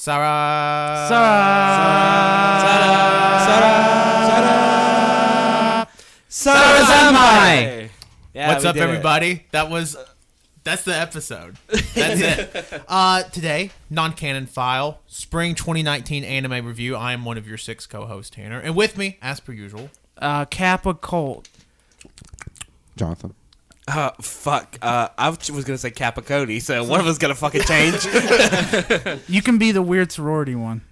Sarazanmai. Yeah, what's up, everybody? That's the episode. That's it. Today, Non-Canon File, Spring 2019 Anime Review. I am one of your 6 co-hosts, Tanner. And with me, as per usual, Occult. Jonathan. Fuck. I was going to say Kappa Cody, so one of us going to fucking change. You can be the weird sorority one.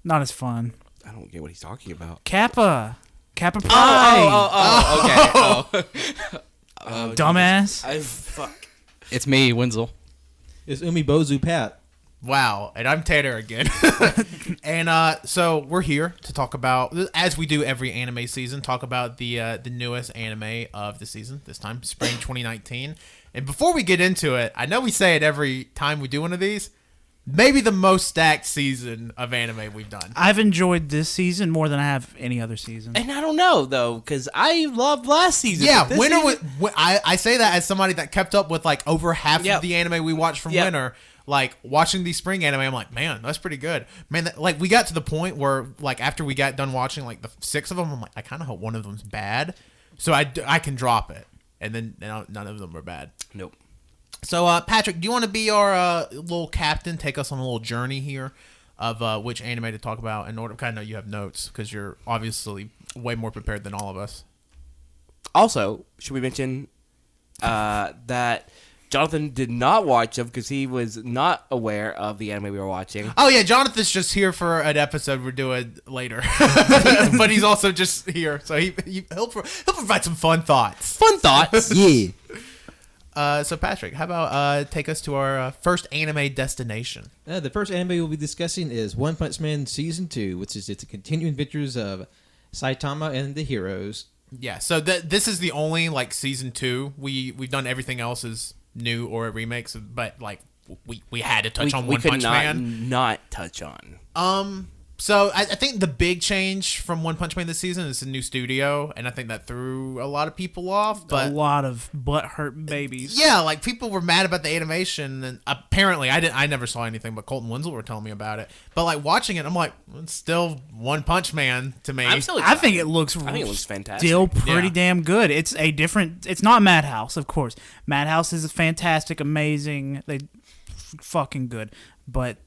Not as fun. I don't get what he's talking about. Kappa Pi. Okay. Dumbass. Fuck. It's me, Wenzel. It's Umibozu Pat. wow, and I'm Tanner again. And so we're here to talk about, as we do every anime season, talk about the newest anime of the season, this time, Spring 2019. And before we get into it, I know we say it every time we do one of these, maybe the most stacked season of anime we've done. I've enjoyed this season more than I have any other season. And I don't know, though, because I loved last season. Yeah, Winter was. I say that as somebody that kept up with like over half Yep. of the anime we watched from Winter. Like watching the spring anime, I'm like, man, that's pretty good. Man, like we got to the point where like after we got done watching like the 6 of them, I'm like, I kind of hope one of them's bad, so I can drop it. And then none of them were bad. Nope. So Patrick, do you want to be our little captain? Take us on a little journey here of which anime to talk about. In order, kind of know you have notes because you're obviously way more prepared than all of us. Also, should we mention that Jonathan did not watch them because he was not aware of the anime we were watching. Oh yeah, Jonathan's just here for an episode we're doing later, but he's also just here, so he'll provide some fun thoughts. Fun thoughts. Yeah. So Patrick, how about take us to our first anime destination? The first anime we'll be discussing is One Punch Man Season 2, which is the continuing adventures of Saitama and the heroes. Yeah, so this is the only like season 2. We've done everything else is new or remakes, but like we had to touch on One Punch Man. Not touch on. So I think the big change from One Punch Man this season is a new studio, and I think that threw a lot of people off. But a lot of butt-hurt babies. Yeah, like people were mad about the animation, and apparently I never saw anything, but Colt and Wenzel were telling me about it. But like watching it, I'm like, it's still One Punch Man to me. I'm still I think it looks fantastic. Still pretty damn good. It's it's not Madhouse, of course. Madhouse is fantastic, amazing. They fucking good. But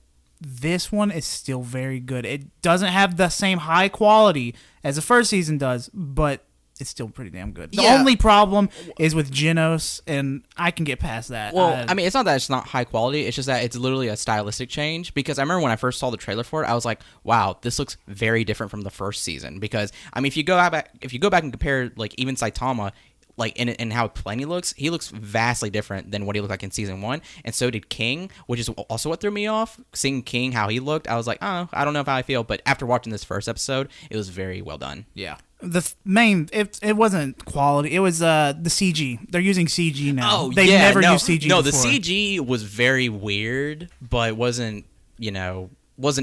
this one is still very good. It doesn't have the same high quality as the first season does, but it's still pretty damn good. The only problem is with Genos, and I can get past that. Well, I mean, it's not that it's not high quality. It's just that it's literally a stylistic change. Because I remember when I first saw the trailer for it, I was like, "Wow, this looks very different from the first season." Because I mean, if you go back and compare, like even Saitama, like in how plain he looks vastly different than what he looked like in season 1, and so did King, which is also what threw me off. Seeing King how he looked, I was like, oh, I don't know how I feel, but after watching this first episode, it was very well done. Yeah. The main, it wasn't quality. It was the CG. They're using CG now. Oh, They've never used CG No, before. the CG was very weird, but wasn't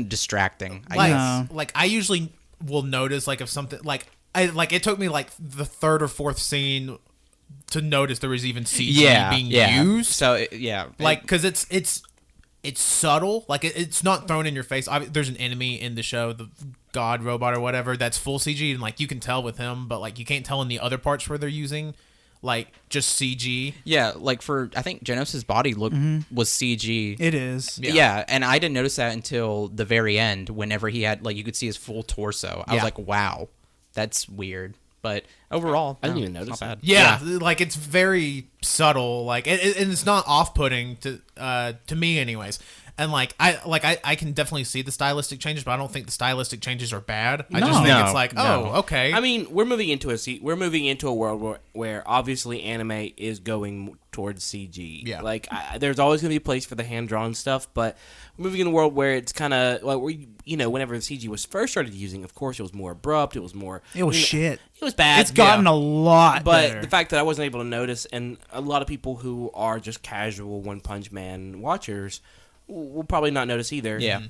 distracting. Like I usually will notice like if something like it took me like the 3rd or 4th scene to notice there was even CG being used. So like because it's subtle. Like it's not thrown in your face. There's an enemy in the show, the god robot or whatever, that's full CG, and like you can tell with him, but like you can't tell in the other parts where they're using like just CG. Yeah, like for I think Genos' body look was CG. It is. Yeah, and I didn't notice that until the very end. Whenever he had like you could see his full torso, I was like, wow, that's weird. But overall, I didn't even notice that. Yeah, like it's very subtle, like and it's not off-putting to me, anyways. And like I can definitely see the stylistic changes, but I don't think the stylistic changes are bad. I just think it's like, okay. I mean, we're moving into a world where obviously anime is going towards CG. Yeah. Like there's always going to be a place for the hand drawn stuff, but we're moving in a world where it's kind of like whenever the CG was first started using, of course it was more abrupt. It was more. It was shit. It was bad. It's gotten a lot but better. The fact that I wasn't able to notice, and a lot of people who are just casual One Punch Man watchers will probably not notice either. Yeah.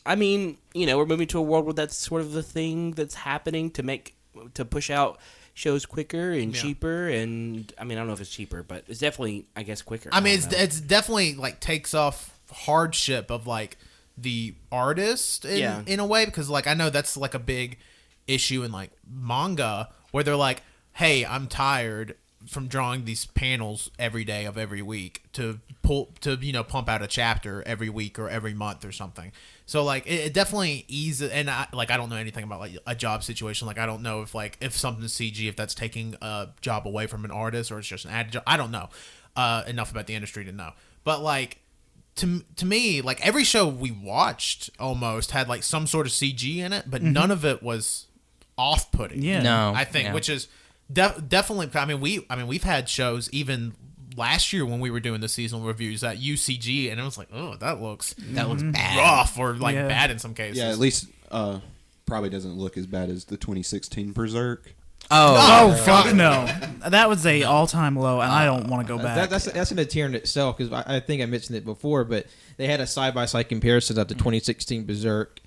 I mean, we're moving to a world where that's sort of the thing that's happening to push out shows quicker and cheaper, and I mean, I don't know if it's cheaper, but it's definitely, I guess, quicker. I mean, it's definitely like takes off hardship of like the artist in a way, because like I know that's like a big issue in like manga where they're like, hey, I'm tired from drawing these panels every day of every week to pump out a chapter every week or every month or something. So like it definitely eases, and I don't know anything about like a job situation. Like I don't know if something's CG, if that's taking a job away from an artist or it's just an added job. I don't know enough about the industry to know. But like to me, like every show we watched almost had like some sort of CG in it, but none of it was off-putting. Yeah, No, I think, which is definitely. I mean, we've had shows even last year when we were doing the seasonal reviews that UCG, and it was like, oh, that looks bad. rough or like bad in some cases. Yeah, at least probably doesn't look as bad as the 2016 Berserk. Oh fuck no! That was a all-time low, and I don't want to go back. That's in a tier in itself, because I think I mentioned it before, but they had a side-by-side comparison of the 2016 Berserk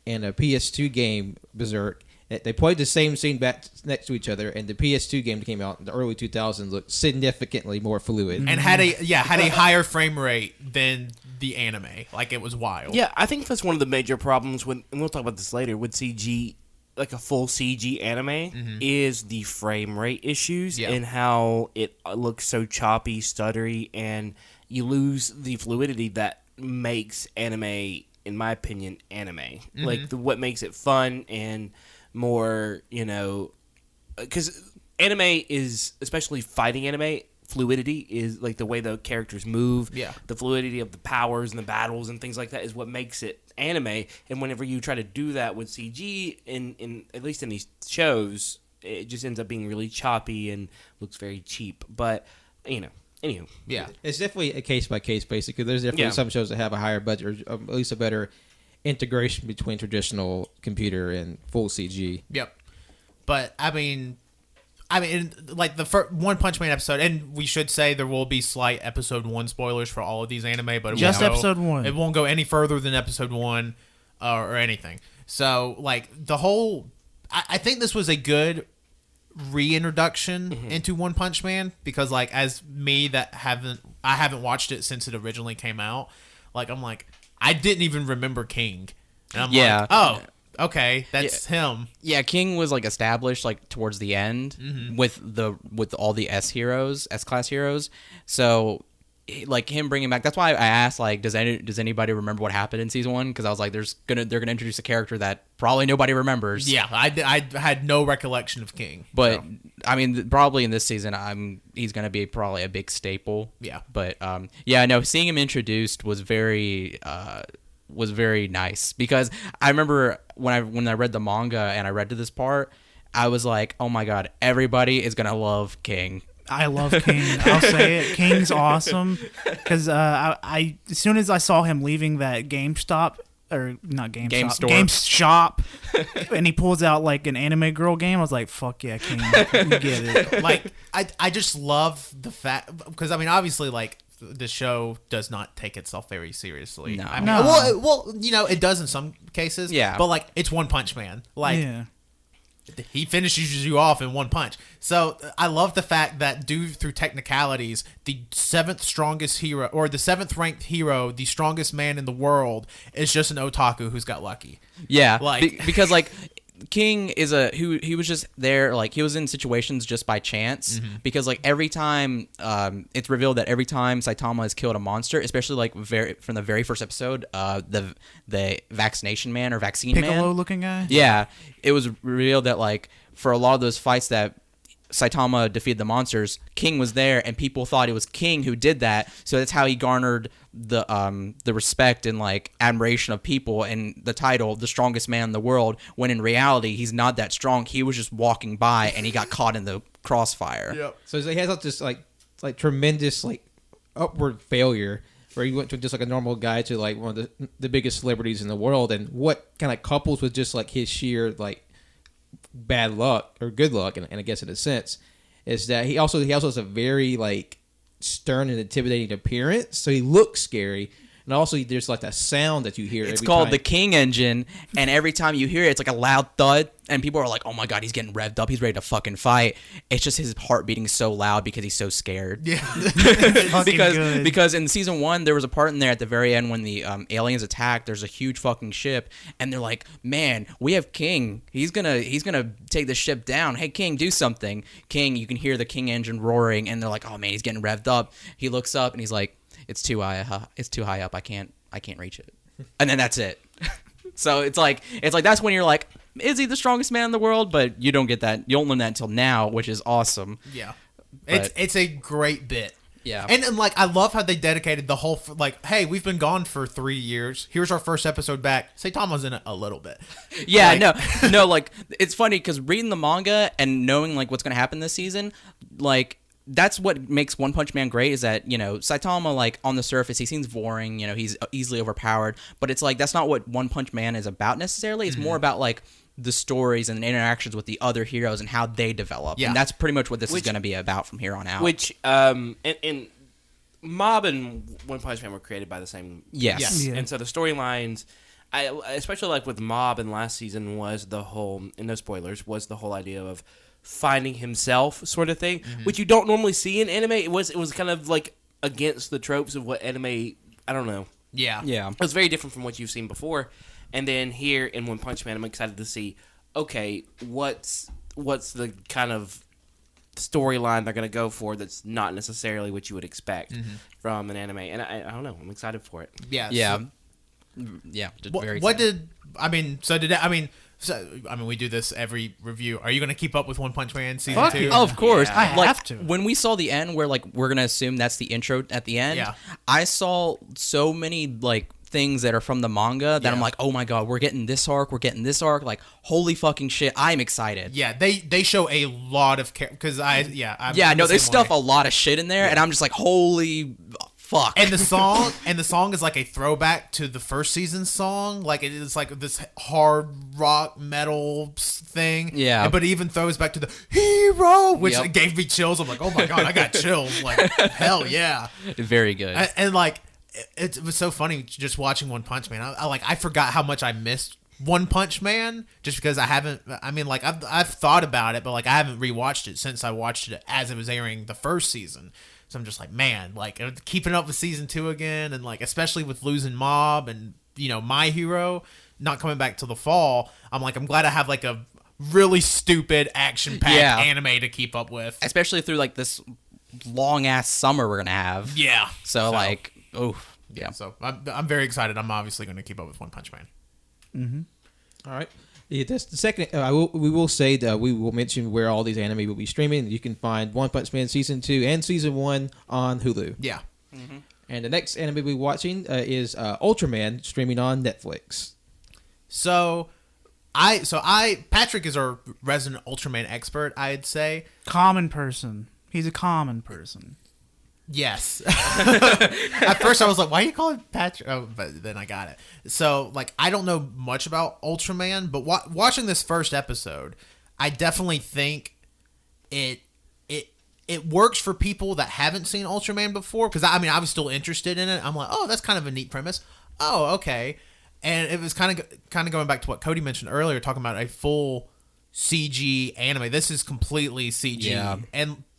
and a PS2 game Berserk. They played the same scene back next to each other, and the PS2 game that came out in the early 2000s looked significantly more fluid and had a higher frame rate than the anime. Like it was wild. Yeah, I think that's one of the major problems and we'll talk about this later, with CG, like a full CG anime, is the frame rate issues and how it looks so choppy, stuttery, and you lose the fluidity that makes anime, in my opinion, anime. Like what makes it fun and more, because anime is, especially fighting anime, fluidity is like the way the characters move. Yeah. The fluidity of the powers and the battles and things like that is what makes it anime. And whenever you try to do that with CG, in at least in these shows, it just ends up being really choppy and looks very cheap. But anywho, Yeah. It's definitely a case-by-case basis, because there's definitely some shows that have a higher budget, or at least a better integration between traditional computer and full CG. Yep. But I mean, like the first One Punch Man episode, and we should say there will be slight episode 1 spoilers for all of these anime, but Just episode 1. It won't go any further than episode 1 or anything. So like the whole, I think this was a good reintroduction into One Punch Man, because like as me that I haven't watched it since it originally came out, like I'm like, I didn't even remember King, and I'm like, oh, okay, that's him. Yeah, King was like established like towards the end with all the S class heroes. So like him bringing back, that's why I asked, like, does anybody remember what happened in season 1? Because I was like, they're gonna introduce a character that probably nobody remembers. Yeah, I had no recollection of King, but so. I mean, probably in this season, he's gonna be probably a big staple. Yeah, but no, seeing him introduced was very nice, because I remember when I read the manga and I read to this part, I was like, oh my god, everybody is gonna love King. I love King. I'll say it. King's awesome, because I as soon as I saw him leaving that GameStop, or not GameStop, GameStop, and he pulls out like an anime girl game, I was like, fuck yeah, King, you get it. Like I just love the fact, because I mean obviously like the show does not take itself very seriously. No. I mean, well, it does in some cases. Yeah. But like it's One Punch Man. Like he finishes you off in one punch. So I love the fact that due through technicalities, the 7th strongest hero, or the 7th ranked hero, the strongest man in the world, is just an otaku who's got lucky. Yeah, like because like King is he was just there, like he was in situations just by chance, because like every time it's revealed that every time Saitama has killed a monster, especially like from the very first episode, the vaccination man or vaccine Piccolo man looking guy. Yeah, it was revealed that like for a lot of those fights that Saitama defeated the monsters, King was there, and people thought it was King who did that. So that's how he garnered the respect and like admiration of people, and the title, the strongest man in the world. When in reality, he's not that strong. He was just walking by, and he got caught in the crossfire. Yep. So he has this like tremendous like upward failure, where he went from just like a normal guy to like one of the biggest celebrities in the world, and what kind of couples with just like his sheer like bad luck or good luck, and I guess in a sense, is that he also has a very like stern and intimidating appearance. So he looks scary, And also, there's like that sound that you hear. It's every called time. the King Engine, and every time you hear it, it's like a loud thud, and people are like, "Oh my god, he's getting revved up. He's ready to fucking fight." It's just his heart beating so loud because he's so scared. Yeah. Fucking good. because in season 1 there was a part in there at the very end when the aliens attack. There's a huge fucking ship, and they're like, "Man, we have King. He's gonna take the ship down. Hey, King, do something." King, you can hear the King engine roaring, and they're like, "Oh man, he's getting revved up." He looks up and he's like, "It's too high. It's too high up. I can't reach it." And then that's it. So it's like that's when you're like, is he the strongest man in the world? But you don't get that. You don't learn that until now, which is awesome. Yeah. But- It's a great bit. Yeah. And like, I love how they dedicated the whole, like, hey, we've been gone for 3 years. Here's our first episode back. Saitama's in it a little bit. Yeah, Like- no, like, it's funny because reading the manga and knowing, like, what's going to happen this season, like, that's what makes One Punch Man great is that, you know, Saitama, like, on the surface, he seems boring, you know, he's easily overpowered, but it's like, that's not what One Punch Man is about necessarily. It's more about, like, the stories and the interactions with the other heroes and how they develop. Yeah. And that's pretty much what this is going to be about from here on out. Which, and Mob and One Punch Man were created by the same. Yes. Yeah. And so the storylines, I especially like with Mob in last season, was the whole, and no spoilers, was the whole idea of finding himself sort of thing, which you don't normally see in anime. It was kind of like against the tropes of what anime, I don't know. Yeah. Yeah. It was very different from what you've seen before. And then here in One Punch Man, I'm excited to see, okay, what's the kind of storyline they're going to go for that's not necessarily what you would expect from an anime. And I don't know. I'm excited for it. Yeah. Yeah. So, Yeah. Just what, very what excited. we do this every review. Are you going to keep up with One Punch Man season Fuck 2? yeah. Oh, of course. Yeah. I Like, have to. When we saw the end where, like, we're going to assume that's the intro at the end, Yeah. I saw so many, like, things that are from the manga that I'm like, oh my god, we're getting this arc, like, holy fucking shit, I'm excited. Yeah, they show a lot of because I'm No, the they same stuff way. a lot of shit in there, and I'm just like, holy fuck. And the song is like a throwback to the first season song. Like, it is like this hard rock metal thing. Yeah. But it even throws back to the hero, which Yep. gave me chills. I'm like, oh my god, I got chills. Like, hell yeah. Very good. And like, it was so funny just watching One Punch Man. I forgot how much I missed One Punch Man just because I've thought about it, but like I haven't rewatched it since I watched it as it was airing the first season. So I'm just like, man, like keeping up with season 2 again, and like especially with losing Mob and, you know, My Hero not coming back till the fall. I'm glad I have like a really stupid action-packed anime to keep up with. Especially through, like, this long ass summer we're gonna have. Yeah. So like, oof. Yeah. So I'm very excited. I'm obviously going to keep up with One Punch Man. All right. Yeah, that's the second. We will say that we will mention where all these anime will be streaming. You can find One Punch Man season 2 and season 1 on Hulu. Yeah. And the next anime we'll be watching is Ultraman streaming on Netflix. So Patrick is our resident Ultraman expert, I'd say. Common person. He's a common person. Yes. At first I was like, why are you calling Patrick? Oh, but then I got it. So, like, I don't know much about Ultraman, but watching this first episode, I definitely think it works for people that haven't seen Ultraman before, because I was still interested in it. I'm like, oh, that's kind of a neat premise. Oh, okay. And it was kind of going back to what Cody mentioned earlier, talking about a full CG anime. This is completely CG. Yeah.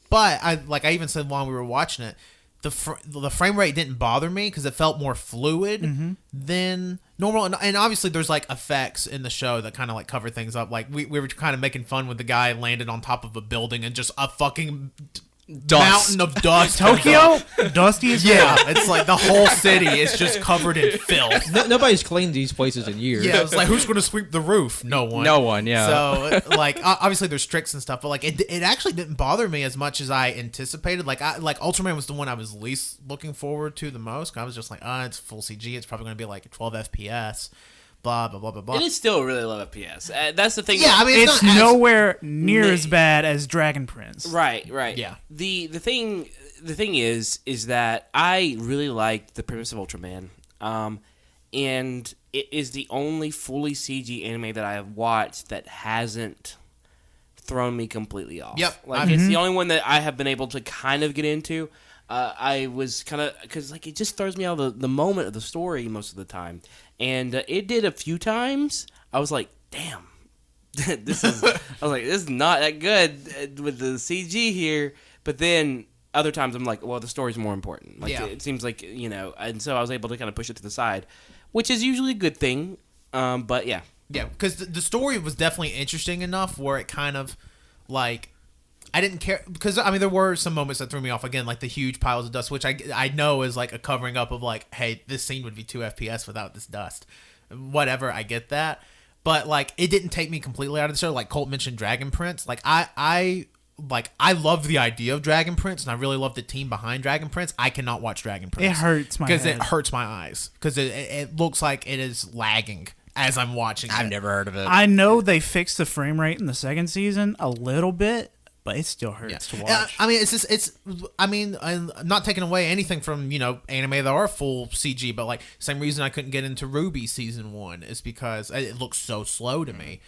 But I even said while we were watching it, the frame rate didn't bother me because it felt more fluid than normal. And obviously there's like effects in the show that kind of like cover things up. Like we were kind of making fun with the guy landed on top of a building and just a fucking mountain of dust. Tokyo? Dusty as Yeah, it's like the whole city is just covered in filth. Nobody's cleaned these places in years. Yeah, it was like, who's going to sweep the roof? No one. No one, yeah. So, like, obviously there's tricks and stuff, but like, it actually didn't bother me as much as I anticipated. Like, Ultraman was the one I was least looking forward to the most. I was just like, it's full CG. It's probably going to be like 12 FPS. Blah blah blah blah blah. It is still really low FPS. That's the thing. Yeah, I mean, It's not nowhere near as bad as Dragon Prince. Right. Yeah. The thing is that I really liked the premise of Ultraman, and it is the only fully CG anime that I have watched that hasn't thrown me completely off. Yep. Like it's the only one that I have been able to kind of get into. I was kind of because like it just throws me out of the moment of the story most of the time, and it did a few times. I was like, damn, this is not that good with the CG here. But then other times I'm like, well, the story's more important. Like it seems like and so I was able to kind of push it to the side, which is usually a good thing. But yeah. Yeah, because the story was definitely interesting enough where it kind of, like, I didn't care, because, I mean, there were some moments that threw me off, again, like the huge piles of dust, which I know is, like, a covering up of, like, hey, this scene would be 2 FPS without this dust. Whatever, I get that. But, like, it didn't take me completely out of the show. Like, Colt mentioned Dragon Prince. Like, I love the idea of Dragon Prince, and I really love the team behind Dragon Prince. I cannot watch Dragon Prince. It hurts my because head. it hurts my eyes. Because it looks like it is lagging as I'm watching it. I've never heard of it. I know they fixed the frame rate in the second season a little bit, but it still hurts to watch. I mean, I'm not taking away anything from, anime that are full CG, but, like, same reason I couldn't get into Ruby season 1 is because it looks so slow to me.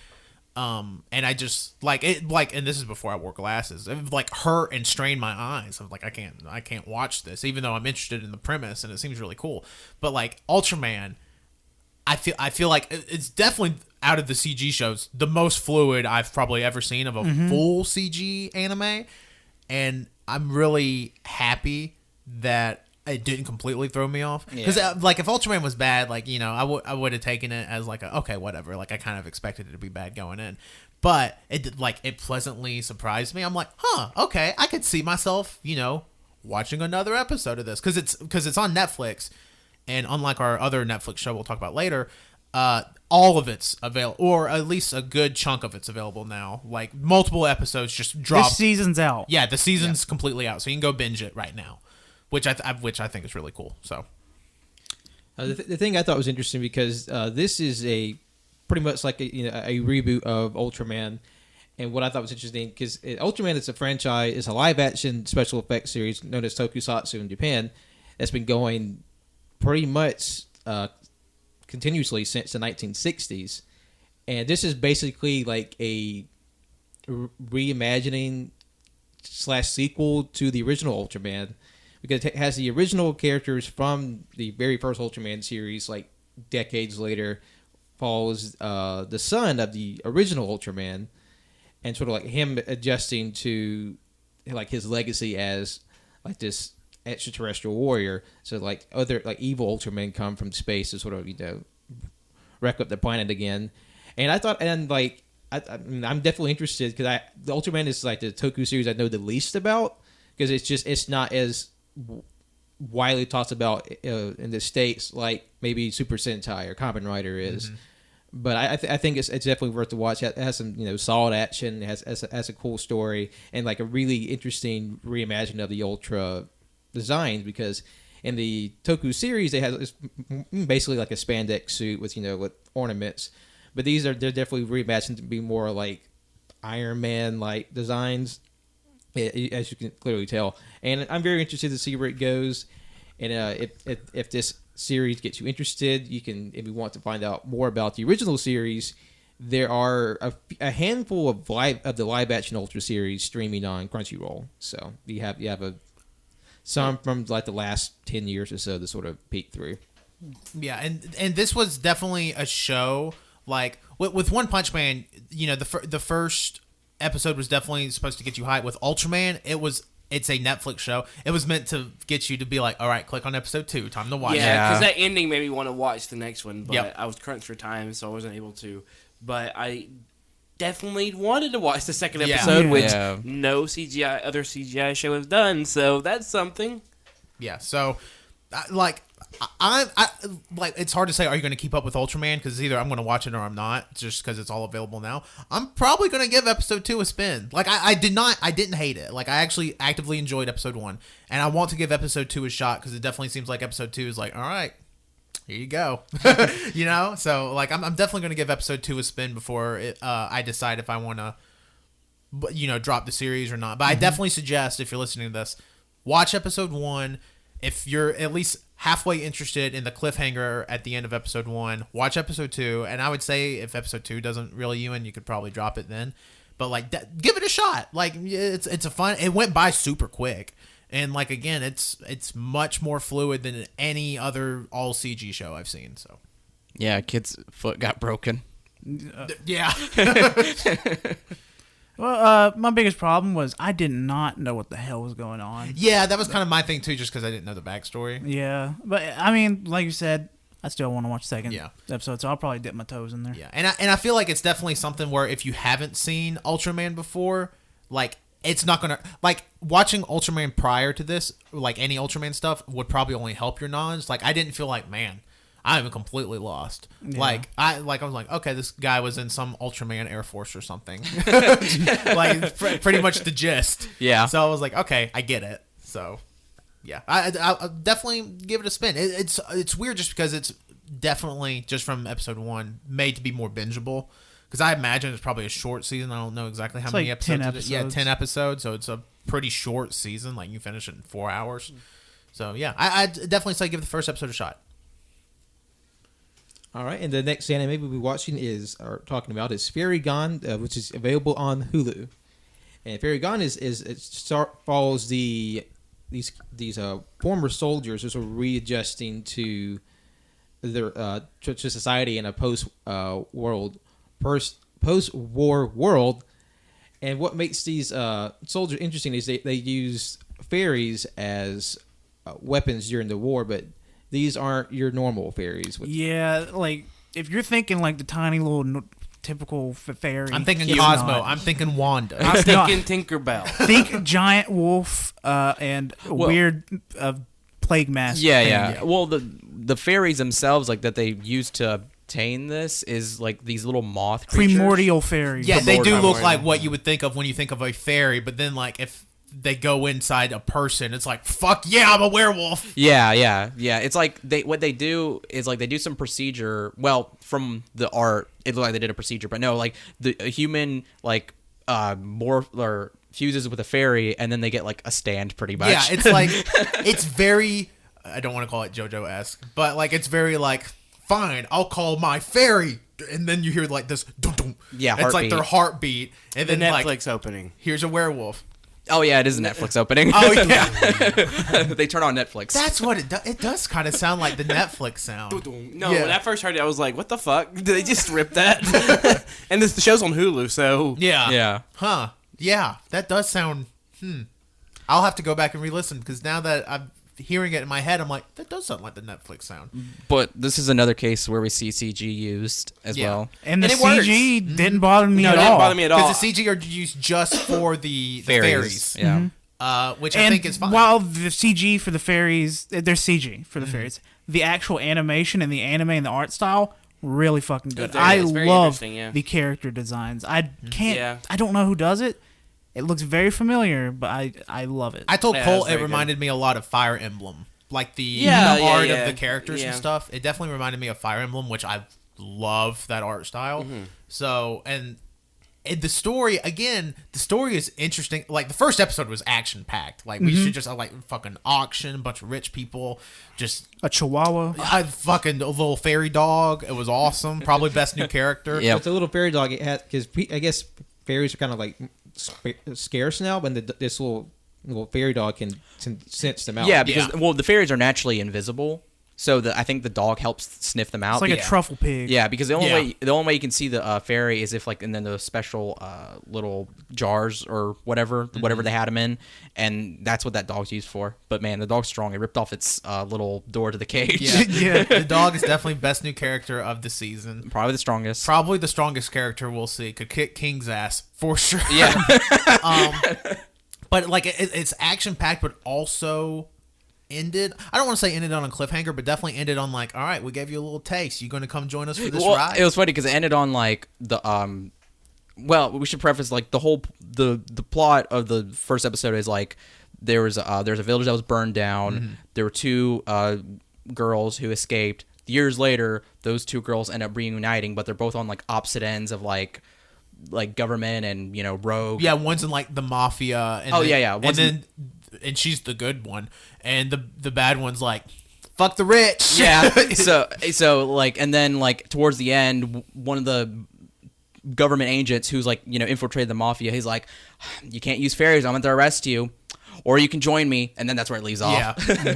And I just, like, and this is before I wore glasses, it, like, hurt and strained my eyes. I'm like, I can't watch this, even though I'm interested in the premise and it seems really cool. But, like, Ultraman, I feel like it's definitely, out of the CG shows, the most fluid I've probably ever seen of a full CG anime, and I'm really happy that it didn't completely throw me off. Because like if Ultraman was bad, like I would have taken it as like okay, whatever. Like I kind of expected it to be bad going in, but it pleasantly surprised me. I'm like, okay, I could see myself watching another episode of this because it's on Netflix. And unlike our other Netflix show we'll talk about later, all of it's available, or at least a good chunk of it's available now. Like multiple episodes just dropped. This season's out. Yeah, the season's completely out, so you can go binge it right now, which I think is really cool. So the thing I thought was interesting because this is a pretty much like a reboot of Ultraman. And what I thought was interesting, because Ultraman is a franchise, it's a live-action special effects series known as Tokusatsu in Japan that's been going pretty much continuously since the 1960s, and this is basically like a reimagining / sequel to the original Ultraman, because it has the original characters from the very first Ultraman series. Like decades later, follows the son of the original Ultraman, and sort of like him adjusting to like his legacy as like this extraterrestrial warrior. So like other like evil Ultramen come from space to sort of wreck up the planet again. And I thought, and like I'm definitely interested because the Ultraman is like the Toku series I know the least about, because it's not as widely talked about in the States like maybe Super Sentai or Kamen Rider is. But I think it's definitely worth to watch. It has some solid action. It has a cool story and like a really interesting reimagining of the Ultra designs, because in the Toku series it's basically like a spandex suit with with ornaments, but they're definitely reimagined to be more like Iron Man like designs, as you can clearly tell. And I'm very interested to see where it goes. And if this series gets you interested, you can, if you want to find out more about the original series, there are a handful of the live action Ultra series streaming on Crunchyroll. So you have some from like the last 10 years or so to sort of peek through. Yeah, and this was definitely a show like with One Punch Man. The first episode was definitely supposed to get you hyped. With Ultraman, it's a Netflix show. It was meant to get you to be like, all right, click on episode 2, time to watch it. Yeah, because that ending made me want to watch the next one, but I was crunched for time, so I wasn't able to. But I definitely wanted to watch the second episode, which no other CGI show has done, so that's something. Yeah, so I it's hard to say, are you going to keep up with Ultraman? Because either I'm going to watch it or I'm not, just because it's all available now. I'm probably going to give episode 2 a spin. Like I didn't hate it. Like I actually actively enjoyed episode 1, and I want to give episode 2 a shot because it definitely seems like episode 2 is like, all right, here you go. So like I'm definitely going to give episode 2 a spin before I decide if I want to drop the series or not. But I definitely suggest, if you're listening to this, watch episode 1. If you're at least halfway interested in the cliffhanger at the end of episode 1, watch episode 2. And I would say if episode 2 doesn't reel you in, you could probably drop it then. But like give it a shot. Like it's a fun. It went by super quick. And like again, it's much more fluid than any other all CG show I've seen. So Yeah, kid's foot got broken. yeah. Well, my biggest problem was I did not know what the hell was going on. Yeah, that was kind of my thing too, just because I didn't know the backstory. Yeah, but I mean, like you said, I still want to watch the second Yeah. episode, so I'll probably dip my toes in there. Yeah, and I feel like it's definitely something where if you haven't seen Ultraman before, like it's not gonna like watching Ultraman prior to this, like any Ultraman stuff would probably only help your knowledge. Like I didn't feel like, man, I'm completely lost. Yeah. Like I was like, okay, this guy was in some Ultraman Air Force or something. Like pretty much the gist. Yeah. So I was like, okay, I get it. So yeah, I'll definitely give it a spin. It's weird just because it's definitely just from episode 1 made to be more bingeable. Because I imagine it's probably a short season. I don't know exactly how many like episodes. 10 it is. Yeah, episodes. 10 episodes. So it's a pretty short season. Like you finish it in 4 hours. So yeah, I definitely say give the first episode a shot. All right, and the next anime we'll be watching or talking about is Fairy Gone, which is available on Hulu. And Fairy Gone follows these former soldiers who are readjusting to their to society in a post-war world. And what makes these soldiers interesting is they use fairies as weapons during the war, but these aren't your normal fairies. Yeah, like if you're thinking like the tiny little typical fairy, I'm thinking it's Cosmo. not. I'm thinking Wanda. I'm No. thinking Tinkerbell. Think giant wolf and weird plague mask. Yeah, thing. yeah. Well, the fairies themselves, like that they used to obtain this, is like these little moth creatures. Primordial fairies. Yeah, they do Primordial. look like what you would think of when you think of a fairy, but then like if they go inside a person, it's like, fuck yeah, I'm a werewolf. Yeah. It's like what they do is like they do some procedure. Well, from the art, it looked like they did a procedure, but no, like a human like or fuses with a fairy, and then they get like a stand, pretty much. Yeah, it's like it's very. I don't want to call it JoJo-esque, but like it's very like, fine, I'll call my fairy, and then you hear like this, dum, dum. Yeah, it's like heartbeat. their heartbeat, and The then Netflix like opening. here's a werewolf. Oh yeah, it is a Netflix opening. Oh yeah, They turn on Netflix. that's what it does. It does kind of sound like the Netflix sound. No, Yeah. when I first heard it, I was like, "What the fuck? Did they just rip that?" And the show's on Hulu, so Yeah. Yeah. Huh. Yeah, that does sound. I'll have to go back and re-listen because now that I'm hearing it in my head, I'm like, that does sound like the Netflix sound. But this is another case where we see CG used as Yeah. well. And the And it works. CG didn't bother me no, it at didn't all. bother me at all. Because the CG are used just for the fairies. Yeah. Which I And think is fine. while the CG for the fairies, there's CG for the fairies. The actual animation and the anime and the art style, really fucking good. It's very love interesting, yeah. the character designs. I can't. Yeah. I don't know who does it. It looks very familiar, but I love it. I told Yeah, Cole it's it very reminded me a lot of Fire Emblem. Like the Yeah, art yeah. of the characters and Yeah. stuff. It definitely reminded me of Fire Emblem, which I love that art style. So, and the story, again, the story is interesting. Like, the first episode was action-packed. Like, we should just, like, fucking auction, a bunch of rich people, just... A chihuahua. I fucking a little fairy dog. It was awesome. Probably best new character. Yeah. It's a little fairy dog. It had because I guess fairies are kind of like scarce now, but this little fairy dog can sense them out. Yeah, because Yeah. well, the fairies are naturally invisible, so I think the dog helps sniff them out. It's like a Yeah. truffle pig. Yeah, because the only Yeah. way you can see the fairy is if like and then those special little jars or whatever they had them in, and that's what that dog's used for. But man, the dog's strong. It ripped off its little door to the cage. Yeah. Yeah. The dog is definitely best new character of the season. Probably the strongest. Probably the strongest character we'll see. Could kick King's ass for sure. Yeah. But like it's action packed, but also ended. I don't want to say ended on a cliffhanger, but definitely ended on like, all right, we gave you a little taste. You going to come join us for this Well, ride? it was funny because it ended on like the Well, we should preface like the whole the plot of the first episode is like there's a village that was burned down. There were two girls who escaped. Years later, those two girls end up reuniting, but they're both on like opposite ends of like government and rogue. Yeah, one's in like the mafia. And Oh, then, yeah. And she's the good one, and the bad one's like, fuck the rich. Yeah. so like, and then like towards the end, one of the government agents who's like infiltrated the mafia, he's like, you can't use fairies. I'm going to arrest you. or you can join me, and then that's where it leaves off. Yeah,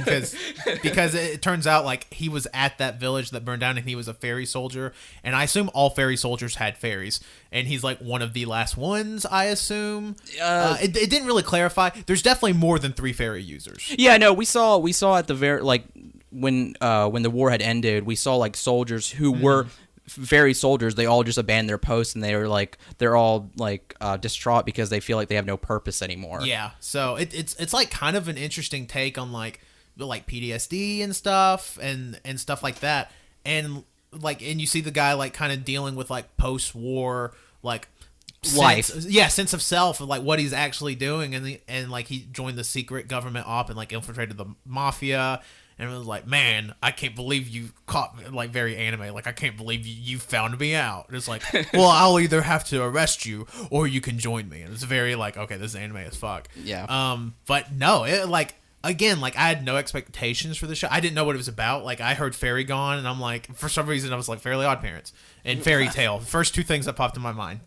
because it turns out like he was at that village that burned down, and he was a fairy soldier, and I assume all fairy soldiers had fairies, and he's like one of the last ones. I assume it didn't really clarify. There's definitely more than 3 fairy users. Yeah, no, we saw at the very like when the war had ended, we saw like soldiers who were fairy soldiers. They all just abandoned their posts, and they're all distraught because they feel like they have no purpose anymore. Yeah, so it's like kind of an interesting take on like PTSD and stuff and stuff like that, and you see the guy like kind of dealing with like post-war like life, sense of self, of like what he's actually doing, and like he joined the secret government op and like infiltrated the mafia. And it was like, man, I can't believe you caught me, like very anime. Like, I can't believe you found me out. And it's like, well, I'll either have to arrest you or you can join me. And it's very like, okay, this is anime as fuck. Yeah. But no, it like, again, like I had no expectations for the show. I didn't know what it was about. Like I heard Fairy Gone, and I'm like, for some reason, I was like Fairly Odd Parents and Fairy Tale. First 2 things that popped in my mind.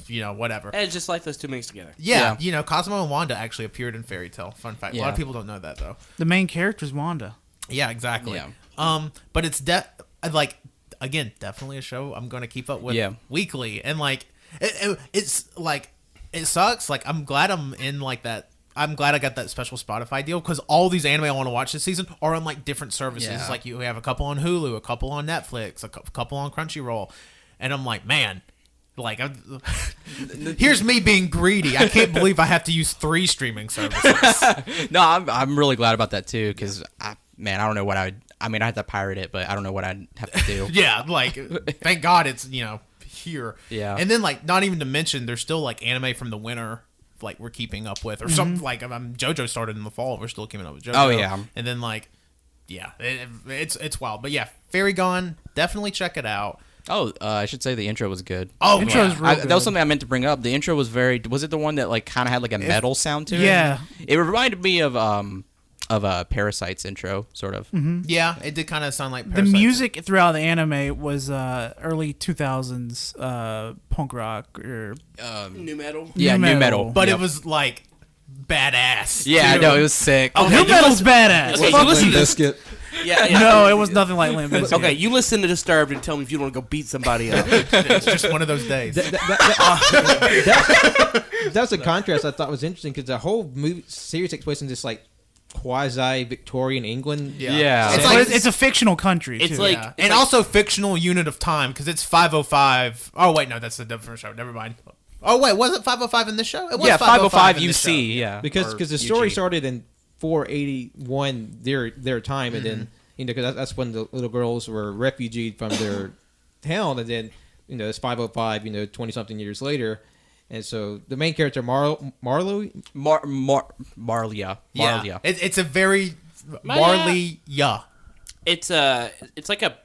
You know, whatever. And just like those 2 mixed together. Yeah, you know, Cosmo and Wanda actually appeared in Fairy Tale. Fun fact. A lot of people don't know that though. The main character is Wanda. Yeah, exactly. Yeah. But it's like again, definitely a show I'm going to keep up with weekly, and like it's like it sucks. Like I'm glad I'm in like that. I'm glad I got that special Spotify deal because all these anime I want to watch this season are on like different services. Yeah. Like you have a couple on Hulu, a couple on Netflix, a couple on Crunchyroll, and I'm like, man. Like, here's me being greedy. I can't believe I have to use 3 streaming services. No, I'm really glad about that too, because I don't know what I had to pirate it, but I don't know what I'd have to do. Yeah, like thank God it's here. Yeah, and then like not even to mention there's still like anime from the winter like we're keeping up with, or something like JoJo started in the fall. We're still keeping up with JoJo. Oh yeah, and then like it's wild, but yeah, Fairy Gone, definitely check it out. Oh, I should say the intro was good. Oh, intro is real good. That was something I meant to bring up. The intro was was it the one that like kind of had like a metal sound to it? Yeah. It reminded me of Parasite's intro, sort of. Mm-hmm. Yeah, it did kind of sound like The Parasite. music throughout the anime was early 2000s punk rock or New metal. Yeah, new metal. But it was like badass. Yeah, too. no, it was sick. Oh, new metal's badass. Okay, Fuck you listen you. to this. Biscuit. Yeah. No, it was nothing like Limp Bizkit. Okay, you listen to Disturbed and tell me if you want to go beat somebody up. It's just one of those days. That's a contrast I thought was interesting because the whole movie series takes place in this like quasi Victorian England. Yeah. It's But like it's a fictional country, It's too. like- yeah. And also fictional unit of time because it's 5:05. Oh wait, no, that's a different show. Never mind. Oh wait, was it 5:05 in this show? It was Yeah, 505 in this show. UC. Yeah, because Or the story UG. started in 481 their time, and then because that's when the little girls were refugeed from their town, and then it's 505 20 something years later, and so the main character Marlowe. Marlia. Yeah, it's a very Marley. Yeah, It's like a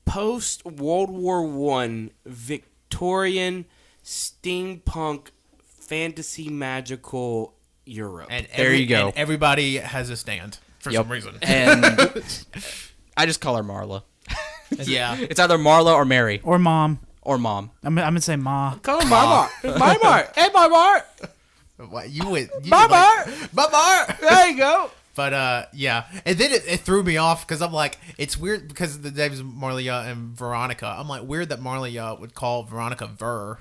post World War I Victorian steampunk fantasy magical Europe. and There you go. And everybody has a stand for some reason. And I just call her Marla. Yeah, It's either Marla or Mary Or mom. or mom. I'm gonna say ma. Call him Marmar. Marmar. Hey, Marmar. what you would Marmar. Marmar. There you go. But yeah, and then it threw me off because I'm like, it's weird because the names Marlia and Veronica. I'm like, weird that Marlia would call Veronica Ver,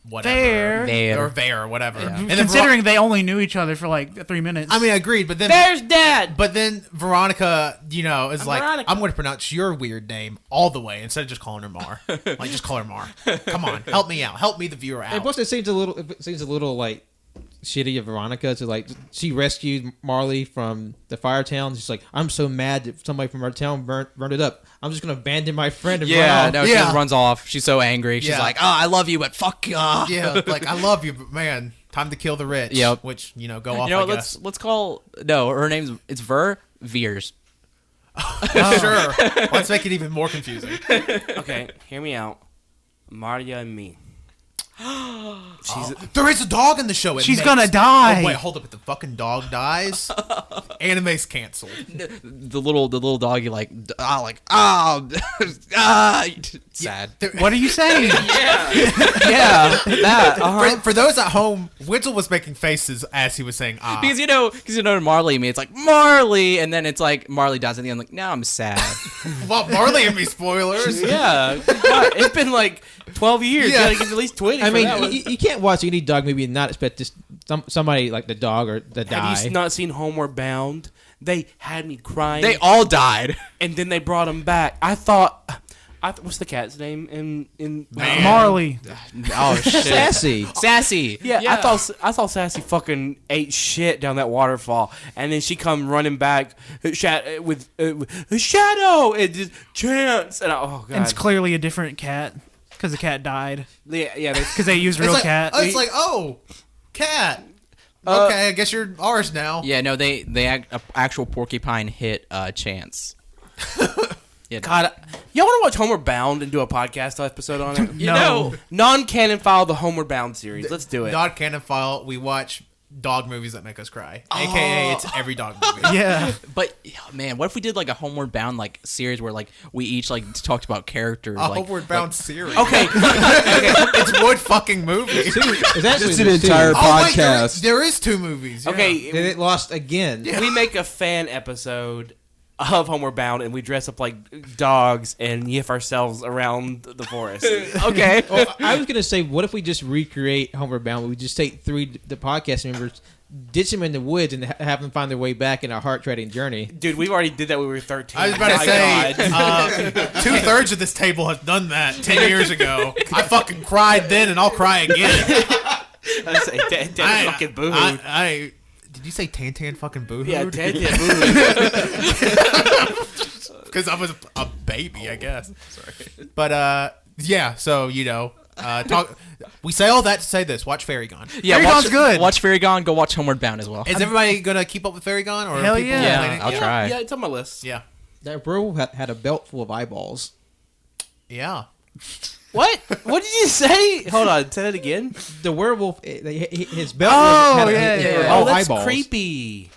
whatever, There. or Ver, whatever. Yeah. And then Considering they only knew each other for like 3 minutes. I mean, I agreed, but then There's Dad. But then Veronica, is like, Veronica. I'm going to pronounce your weird name all the way instead of just calling her Mar. Like, just call her Mar. Come on, help me out, help me the viewer And out. plus, it seems a little like shitty of Veronica to like she rescued Marley from the fire town. She's like, I'm so mad that somebody from our town burned it up. I'm just gonna abandon my friend and run Yeah, off. no, she Yeah. just runs off. She's so angry. She's Yeah. like, "Oh, I love you, but fuck you." Yeah, like I love you, but man, time to kill the rich. Yep. Which go off. You know, I what, guess. let's call her name's Veers. Sure. Let's make it even more confusing. Okay, hear me out. Maria and me. There is a dog in the show. She's gonna die. Oh, wait, hold up. If the fucking dog dies, anime's canceled. The little doggy sad. What are you saying? Yeah, that. For those at home, Wenzel was making faces as he was saying ah. Because Marley me, it's like Marley, and then it's like Marley dies at the end. I'm like, now I'm sad. Well, Marley and me spoilers. Yeah, God, it's been like 12 years. Yeah. You gotta give at least 20. I for mean, that one. you can't watch any dog movie and not expect just somebody like the dog or the die. Have you not seen Homeward Bound? They had me crying. They all died. And then they brought him back. I thought what's the cat's name in Marley. Oh shit. Sassy. Yeah, I thought Sassy fucking ate shit down that waterfall, and then she come running back with a shadow and just Chance, and oh god, And it's clearly a different cat because the cat died. yeah, Because they used real It's like, cat. it's like, oh, cat. Okay, I guess you're ours now. Yeah, no, they actual porcupine hit Chance. Yeah, God, y'all want to watch Homeward Bound and do a podcast episode on it? you know, Non-Canon File, the Homeward Bound series. Let's do it. Non-Canon File. We watch dog movies that make us cry. AKA, it's every dog movie. Yeah. but man, what if we did like a Homeward Bound like series where like we each like talked about characters? A like, Homeward Bound series. Okay, It's one fucking movie. It's actually It's an entire Oh, wait, podcast. there is two movies. Yeah. okay. And it lost again. We make a fan episode of Homeward Bound, and we dress up like dogs and yiff ourselves around the forest. okay. Well, I was gonna say, what if we just recreate Homeward Bound? We just take the podcast members, ditch them in the woods, and have them find their way back in a heart-treading journey. Dude, we already did that when we were 13. I was about to My say, God. 2/3 of this table has done that 10 years ago. I fucking cried then, and I'll cry again. I say, Dad fucking boohooed. Did you say Tan fucking boohooed? Yeah, Dad boohooed. Because I was a baby, I guess. Sorry. But, yeah, so, talk. We say all that to say this. Watch Fairy Gone. Yeah, Fairy Gone's good. Watch Fairy Gone. Go watch Homeward Bound as well. Is everybody going to keep up with Fairy Gone? Or Hell people yeah. playing it? I'll try. Yeah, it's on my list. Yeah. That werewolf had a belt full of eyeballs. Yeah. What? What did you say? Hold on, say that again. The werewolf, his belt Oh, had yeah. all Oh, that's eyeballs. creepy.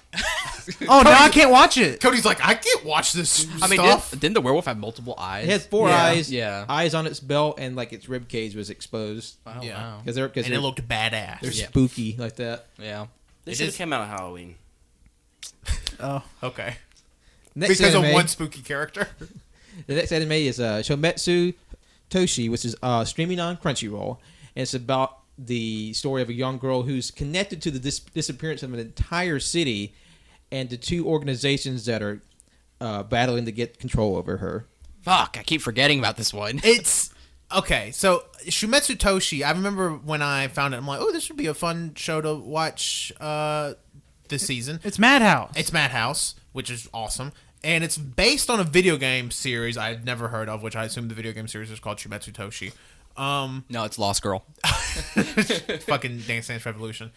Oh, now I can't watch it. Cody's like, I can't watch this I mean, stuff. didn't the werewolf have multiple eyes? It had four Yeah. eyes, Yeah. eyes on its belt, and like its rib cage was exposed. Oh, Yeah. wow. Because they're And it looked badass. they're Yeah. spooky like that. Yeah. This It should is- have came out on Halloween. Oh. Okay. Next Because anime, of one spooky character. the next anime is Shoumetsu Toshi, which is streaming on Crunchyroll, and it's about the story of a young girl who's connected to the disappearance of an entire city and the two organizations that are battling to get control over her. Fuck, I keep forgetting about this one. It's okay. So Shoumetsu Toshi, I remember when I found it, I'm like, oh, this would be a fun show to watch this season. It's Madhouse. It's Madhouse, which is awesome. And it's based on a video game series I'd never heard of, which I assume the video game series is called Shoumetsu Toshi. No, it's Lost Girl. Fucking Dance Dance Revolution.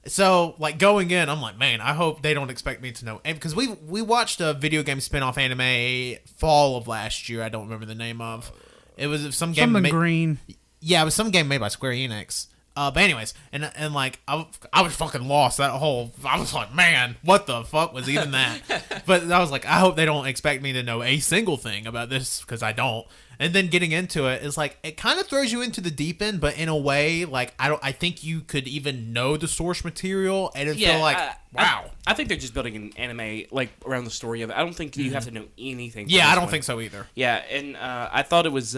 So, like, going in, I'm like, man, I hope they don't expect me to know. And because we watched a video game spin-off anime fall of last year. I don't remember the name of. It was some game. Something green. Yeah, it was some game made by Square Enix. But anyways, and like, I was fucking lost that whole. I was like, man, what the fuck was even that? But I was like, I hope they don't expect me to know a single thing about this, because I don't. And then getting into it is like, it kind of throws you into the deep end, but in a way, like, I think you could even know the source material and feel like, wow. I think they're just building an anime like around the story of it. I don't think you have to know anything. Yeah, I don't think so either. Yeah, and I thought it was.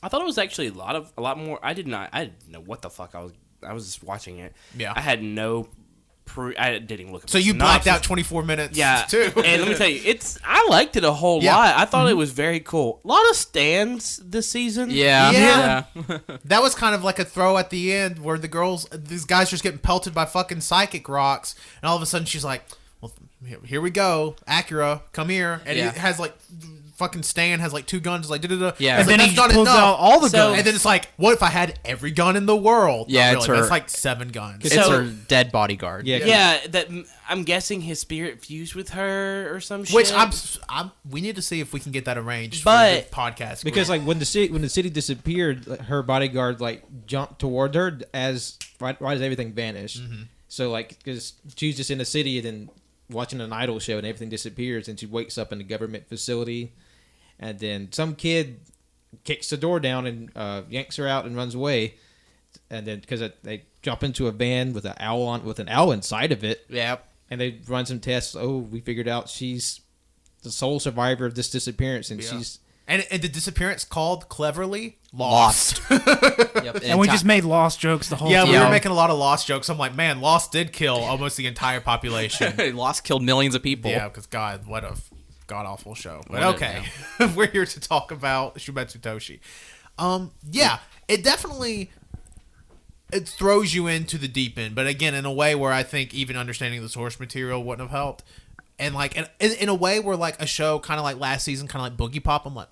I thought it was actually a lot more. I didn't know what the fuck I was just watching it. Yeah. I had no. I didn't even look at. So the you blacked synopsis. out 24 minutes. Yeah, too. and let me tell you, I liked it a whole Yeah. lot. I thought it was very cool. A lot of stands this season. Yeah. Yeah. That was kind of like a throw at the end where these guys just getting pelted by fucking psychic rocks, and all of a sudden she's like, well, here we go, Acura, come here, and Yeah. it has like fucking Stan has like 2 guns, like da-da-da. Yeah. It's And like, then that's he not pulls enough. out all the So- guns. And then it's like, what if I had every gun in the world? Yeah, Not it's really. her- That's like 7 guns. It's So- her dead bodyguard. Yeah. Yeah, that I'm guessing his spirit fused with her or some shit. Which we need to see if we can get that arranged But- for the podcast. Because group. like when the city disappeared, like, her bodyguard like jumped toward her as right as everything vanished. So like because she's just in the city and then watching an idol show and everything disappears and she wakes up in a government facility, and then some kid kicks the door down and yanks her out and runs away, and then because they jump into a van with an owl inside of it, Yep. and they run some tests. Oh, we figured out she's the sole survivor of this disappearance, and she's and the disappearance called cleverly Lost. Yep. And we just made Lost jokes the whole Yeah, time. we were making a lot of Lost jokes. I'm like, man, Lost did kill almost the entire population. Lost killed millions of people. Yeah, because God, what a god awful show. But What okay, we're here to talk about Shoumetsu Toshi. Yeah, it definitely it throws you into the deep end, but again, in a way where I think even understanding the source material wouldn't have helped. And like in a way where like a show kind of like last season, kind of like Boogie Pop. I'm like,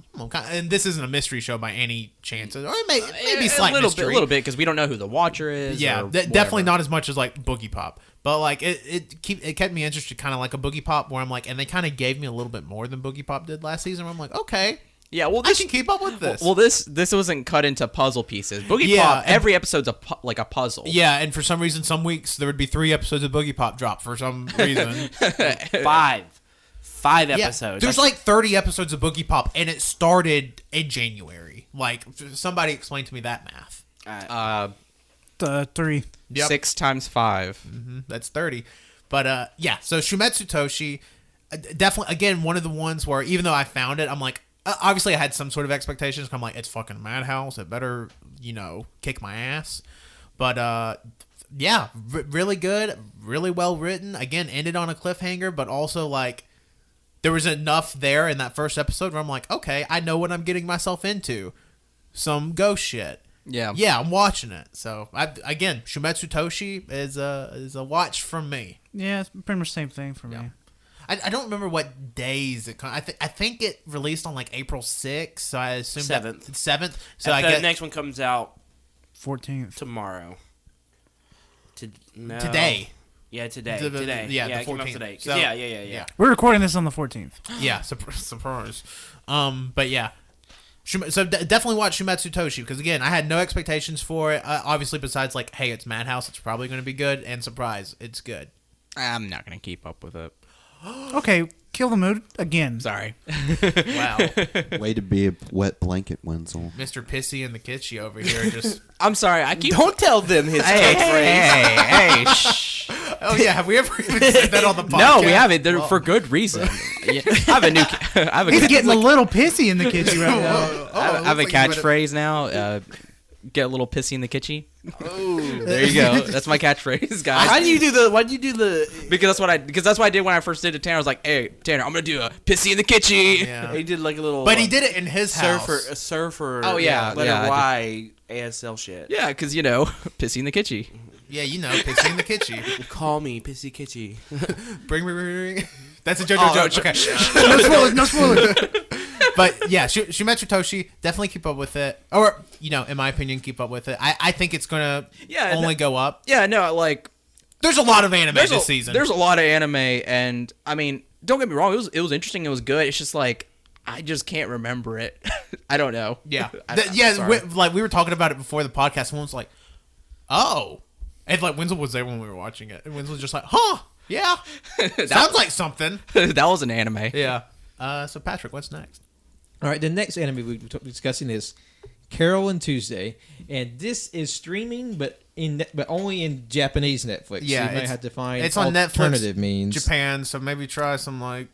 and this isn't a mystery show by any chance, or maybe slight a mystery. little bit because we don't know who the Watcher is. Yeah, or definitely whatever. not as much as like Boogie Pop, but like it kept me interested, kind of like a Boogie Pop, where I'm like, and they kind of gave me a little bit more than Boogie Pop did last season. Where I'm like, okay, Yeah, well, I can keep up with this. Well, this wasn't cut into puzzle pieces. Boogie Yeah, Pop, and- every episode's like a puzzle. Yeah, and for some reason, some weeks there would be 3 episodes of Boogie Pop drop for some reason. 5 Yeah, episodes. there's like 30 episodes of Boogie Pop, and it started in January. Like, somebody explain to me that math. 3. Yep. 6 times 5. That's 30. But yeah, so Shoumetsu Toshi, definitely, again, one of the ones where even though I found it, I'm like, obviously I had some sort of expectations. I'm like, it's fucking Madhouse. It better, kick my ass. But yeah, really good, really well written. Again, ended on a cliffhanger, but also like there was enough there in that first episode where I'm like, okay, I know what I'm getting myself into. Some ghost shit. Yeah. Yeah, I'm watching it. So again, Shoumetsu Toshi is a watch from me. Yeah, it's pretty much the same thing for me. I don't remember what days it. I think it released on like April 6th. So I assume 7th. 7th. So the I guess next one comes out 14th. tomorrow. No. today. Yeah, today. The- today. yeah, the it came out 14th. today. So- Yeah. We're recording this on the 14th. Yeah, surprise. But yeah. So definitely watch Shoumetsu Toshi because again, I had no expectations for it. Obviously, besides like, hey, it's Madhouse, it's probably going to be good, and surprise, it's good. I'm not going to keep up with it. Okay, kill the mood again. Sorry. Wow, Way to be a wet blanket, Wenzel. Mr. Pissy and the Kitschy over here just. I'm sorry. I keep. Don't tell them his Hey, catchphrase. hey, shh. Oh yeah, have we ever even said that on the podcast? No, we haven't. They're Well, for good reason. Yeah. I have a new. I have a, He's getting a little pissy in the kitchen right now. I have a looks like you catchphrase now. Get a little pissy in the kitchen. Oh. There you go. That's my catchphrase, guys. Why do you do the? Because that's what I did when I first did it. Tanner I was like, "Hey, Tanner, I'm gonna do a pissy in the kitchen." Yeah. He did like a little. But he did it in his house. surfer. Oh, yeah, letter yeah, I Y ASL shit. Yeah, because pissy in the kitchen. Yeah, Pissy and the Kitschy. Call me Pissy Kitschy. Bring. That's a JoJo joke. Okay. No spoilers, no spoilers. But yeah, Shoumetsu Toshi, definitely keep up with it. Or, in my opinion, keep up with it. I think it's going to only go up. Yeah, no, like There's a lot of anime there's this a, season. There's a lot of anime, and I mean, don't get me wrong, it was interesting, it was good. It's just like I just can't remember it. I don't know. Yeah. I'm sorry. We were talking about it before the podcast, and one was like, oh. And like Wenzel was there when we were watching it. And Wenzel was just like, huh, yeah. Sounds like something. That was an anime. Yeah. So Patrick, what's next? All right, the next anime we're discussing is Carole Tuesday, and this is streaming, but only in Japanese Netflix. Yeah, so you might it's- have to find It's on alternative Netflix, means. Japan, so maybe try some like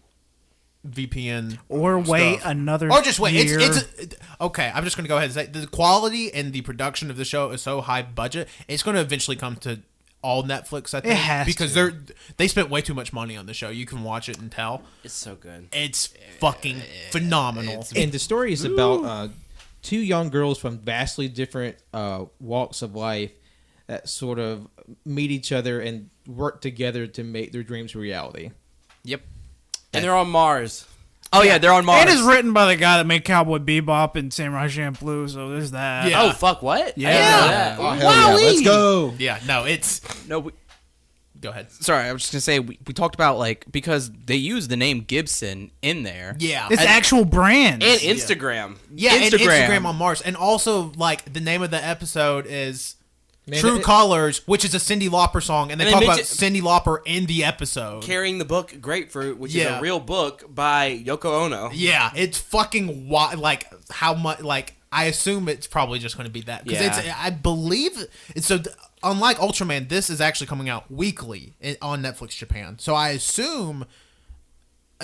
VPN Or wait stuff. another Or just wait. year. It's okay. I'm just going to go ahead and say the quality and the production of the show is so high budget. It's going to eventually come to all Netflix. I think has because to. they spent way too much money on the show. You can watch it and tell It's so good. it's fucking phenomenal. And the story is about two young girls from vastly different walks of life that sort of meet each other and work together to make their dreams a reality. Yep. And they're on Mars. Oh yeah, they're on Mars. And it's written by the guy that made Cowboy Bebop and Samurai Champloo, so there's that. Yeah. Oh fuck! What? Yeah. I didn't know that. Oh, hell yeah. Let's go. Yeah, no, it's. no. Go ahead. Sorry, I was just gonna say we talked about like because they use the name Gibson in there. Yeah. It's actual brands. And Instagram. Yeah, and Instagram. Instagram on Mars. And also, like, the name of the episode is Man, True it- Colors, which is a Cyndi Lauper song. And they And talk they about mention- Cyndi Lauper in the episode. Carrying the book Grapefruit, which is Yeah. a real book by Yoko Ono. Yeah, it's fucking wild. Like, how much, like, I assume it's probably just going to be that. Because Yeah. I believe, it's so, unlike Ultraman, this is actually coming out weekly on Netflix Japan. So I assume,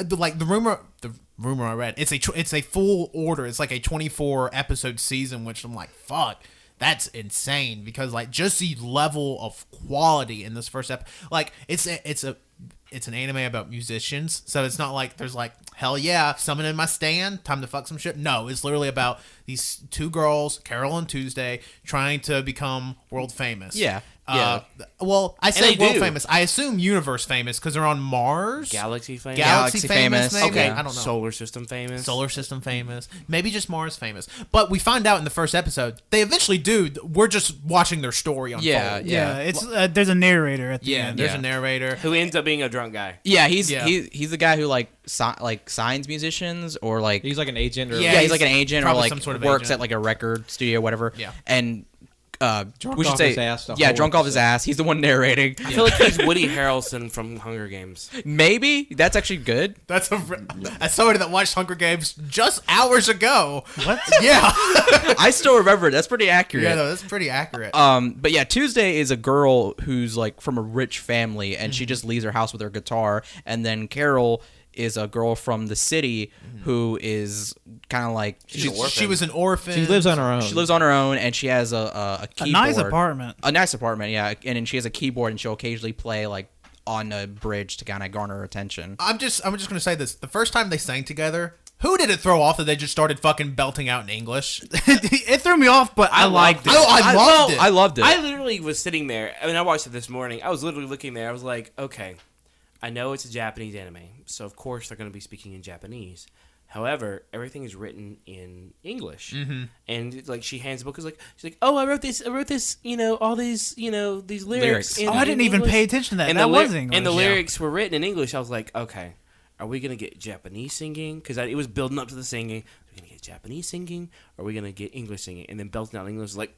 like, the rumor I read, it's a full order. It's like a 24 episode season, which I'm like, fuck. That's insane because like just the level of quality in this first episode, like it's an anime about musicians, so it's not like there's like hell yeah, someone in my stand, time to fuck some shit. No, it's literally about these two girls, Carole and Tuesday, trying to become world famous. Yeah. Well, I say they world do. famous. I assume universe famous because they're on Mars. Galaxy famous. Galaxy famous, maybe. Okay. I don't know. Solar system famous. Solar system famous, maybe just Mars famous. But we find out in the first episode they eventually do. We're just watching their story unfold. Yeah, yeah, it's there's a narrator at the Yeah, end. there's Yeah. a narrator. Who ends up being a drunk guy. Yeah, he's Yeah. he's the guy who like signs musicians or like He's like an agent or Yeah, yeah, he's he's like an agent or probably like some sort of works agent. at like a record studio, whatever. Yeah. And Drunk we should off say his ass the yeah, whole drunk off his episode. ass. He's the one narrating. I feel like he's Woody Harrelson from Hunger Games. Maybe that's actually good. That's as somebody that watched Hunger Games just hours ago. What? Yeah, I still remember it. That's pretty accurate. yeah, no, that's pretty accurate. But yeah, Tuesday is a girl who's like from a rich family, and she Mm-hmm. just leaves her house with her guitar. And then Carol is a girl from the city who is kind of like She's an orphan. she was an orphan. She lives on her own. she lives on her own, and she has a A keyboard. nice apartment. A nice apartment, yeah. And then she has a keyboard, and she'll occasionally play like on a bridge to kind of garner attention. I'm just gonna say this. The first time they sang together, who did it throw off that they just started fucking belting out in English? It threw me off, but I liked it. Oh, I loved it. I loved it. I literally was sitting there. I mean, I watched it this morning. I was literally looking there. I was like, okay, I know it's a Japanese anime, so of course they're going to be speaking in Japanese. However, everything is written in English, and like she hands the book, she's like, oh, I wrote this, all these, these lyrics. Lyrics. I didn't even English." pay attention to that. And That the was lyri- English. And the Yeah. lyrics were written in English. I was like, okay, are we gonna get Japanese singing? Because it was building up to the singing. Are we gonna get Japanese singing? Or are we gonna get English singing? And then belting out English was like,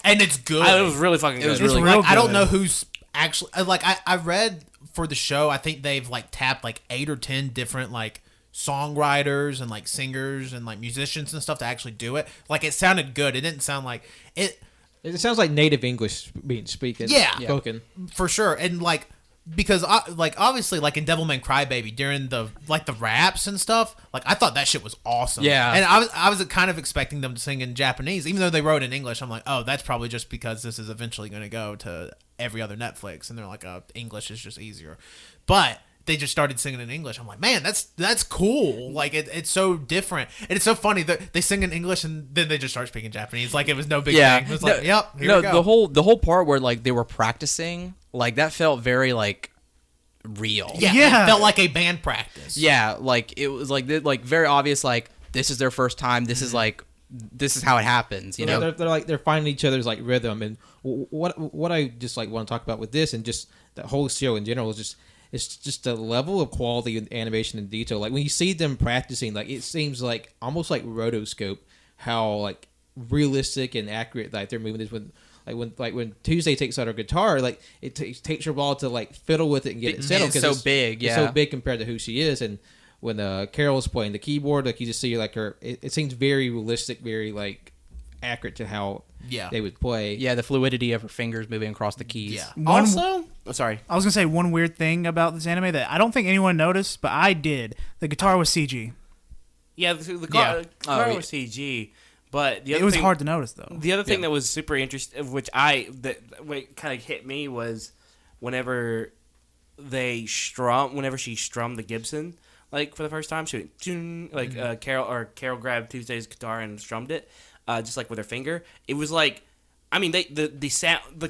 And it's good. it was really fucking good. It was It's really real Like, I don't good. know who's actually like I read for the show. I think they've like tapped like 8 or 10 different like songwriters and like singers and like musicians and stuff to actually do it. Like it sounded good. It didn't sound like it It sounds like native English being spoken. Yeah. spoken. for sure. And like because like obviously like in Devilman Crybaby during the like the raps and stuff, like I thought that shit was awesome. Yeah. And I was kind of expecting them to sing in Japanese, even though they wrote in English. I'm like, oh, that's probably just because this is eventually going to go to every other Netflix, and they're like, oh, English is just easier. But they just started singing in English. I'm like, man, that's cool. Like it's so different, and it's so funny that they sing in English and then they just start speaking Japanese, like it was no big thing. It was like, yep, here we go. the whole part where like they were practicing, like that felt very like real. Yeah, Yeah. it felt like a band practice. Yeah, like it was like very obvious. Like this is their first time. This is like this is how it happens. You know. They're finding each other's like rhythm, and what I just like want to talk about with this and just the whole show in general is just it's just the level of quality and animation and detail. Like when you see them practicing, like it seems like almost like rotoscope how like realistic and accurate like their movement is when Tuesday takes out her guitar, like it takes her a while to like fiddle with it and get it settled. It's so big, It's yeah. so big compared to who she is. And when Carol's playing the keyboard, like you just see like her, it seems very realistic, very like accurate to how they would play. Yeah, the fluidity of her fingers moving across the keys. Yeah. Also, sorry. I was gonna say one weird thing about this anime that I don't think anyone noticed, but I did. The guitar was CG. Yeah, the Yeah. car yeah. was CG, but the It other was thing, hard to notice though. The other thing that was super interesting, which kind of hit me, was whenever she strummed the Gibson, like for the first time, she went, "Dun," like Carol grabbed Tuesday's guitar and strummed it, just like with her finger. It was like, I mean, the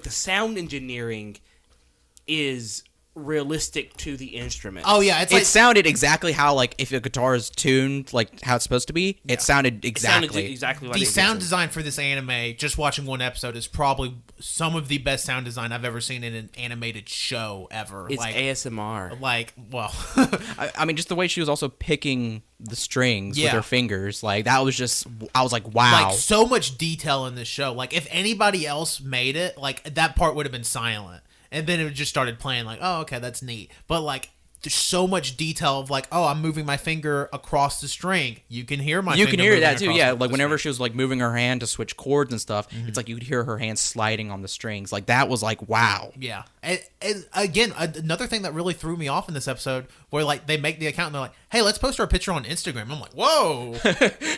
sound engineering is realistic to the instrument. Oh yeah, It sounded exactly how, like, if a guitar is tuned like how it's supposed to be, it sounded exactly. exactly like the sound design for this anime, just watching one episode, is probably some of the best sound design I've ever seen in an animated show ever. It's like ASMR. Like, well, I mean, just the way she was also picking the strings with Yeah. her fingers, like that was just. I was like, wow. like so much detail in this show. Like if anybody else made it, like that part would have been silent. And then it just started playing like, oh, okay, that's neat. But like, there's so much detail of like, oh, I'm moving my finger across the string. You can hear my You finger can hear moving that too, across yeah. the Like whenever string. she was like moving her hand to switch chords and stuff, it's like you could hear her hand sliding on the strings. Like that was like, wow. Yeah. And again, another thing that really threw me off in this episode, where like they make the account and they're like, hey, let's post our picture on Instagram. I'm like, whoa.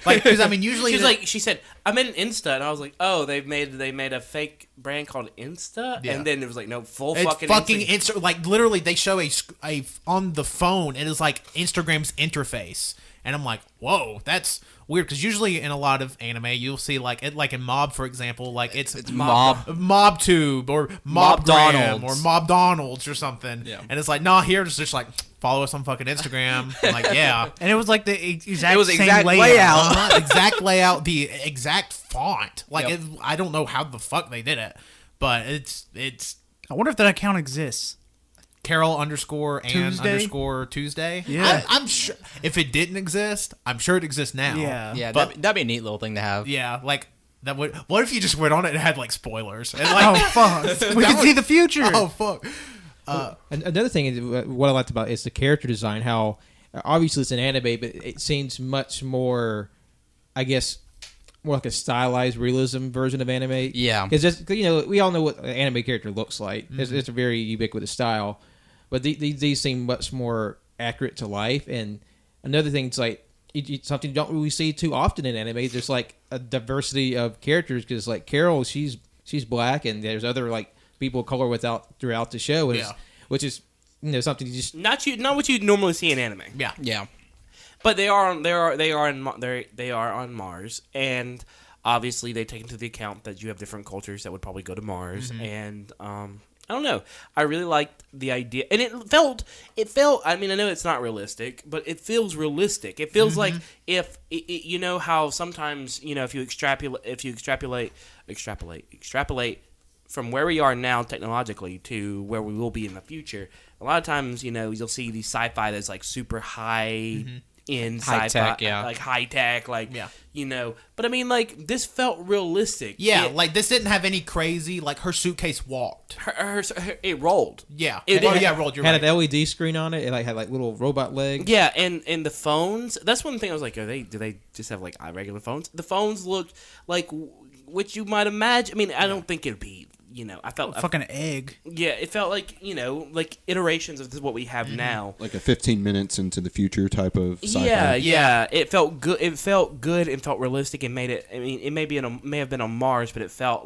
Like, because I mean, usually She said, I'm in Insta, and I was like, oh, they made a fake brand called Insta, Yeah. and then it was like, no, full it's fucking Insta. Like literally, they show a on the phone. It is like Instagram's interface, and I'm like, whoa, that's weird. Because usually in a lot of anime, you'll see like in Mob, for example, like it's MobTube or MobDonald's or MobDonald's or something. Yeah. And it's like, nah, here it's just like follow us on fucking Instagram. I'm like, yeah. And it was like the exact It was same exact layout. layout. Exact layout, the exact font. Like Yep. I don't know how the fuck they did it, but it's I wonder if that account exists. Carole _and Tuesday? Tuesday. Yeah. I'm sure if it didn't exist, I'm sure it exists now. Yeah. Yeah, But- that'd be a neat little thing to have. Yeah, like that would. What if you just went on it and had like spoilers? And Oh like, fuck! We That can would- see the future. oh fuck. Another thing is what I liked about is the character design. How obviously it's an anime, but it seems much more, I guess, more like a stylized realism version of anime. Yeah. Because just we all know what an anime character looks like. It's a very ubiquitous style, but these seem much more accurate to life. And another thing, it's like something you don't really see too often in anime. There's like a diversity of characters because like Carole, she's black, and there's other like people of color throughout the show, which is something you just not what you normally see in anime. Yeah. Yeah. But they are on Mars, and obviously they take into the account that you have different cultures that would probably go to Mars, and I don't know. I really liked the idea, and it felt. I mean, I know it's not realistic, but it feels realistic. It feels like if you know how sometimes if you extrapolate from where we are now technologically to where we will be in the future. A lot of times, you'll see these sci-fi that's like super high in High sci-fi, tech, yeah. like high tech, like Yeah. But I mean, like this felt realistic. Yeah, like this didn't have any crazy. Like her suitcase walked. her it rolled. Yeah. It it rolled. You're had right. an LED screen on it. It like had like little robot legs. Yeah, and the phones. That's one thing I was like, do they just have like regular phones? The phones looked like what you might imagine. I mean, I don't think it'd be. I felt Fucking egg. yeah, it felt like like iterations of what we have now. Like a 15 minutes into the future type of sci-fi. Yeah. It felt good. It felt good and felt realistic and made it. I mean, it may have been on Mars, but it felt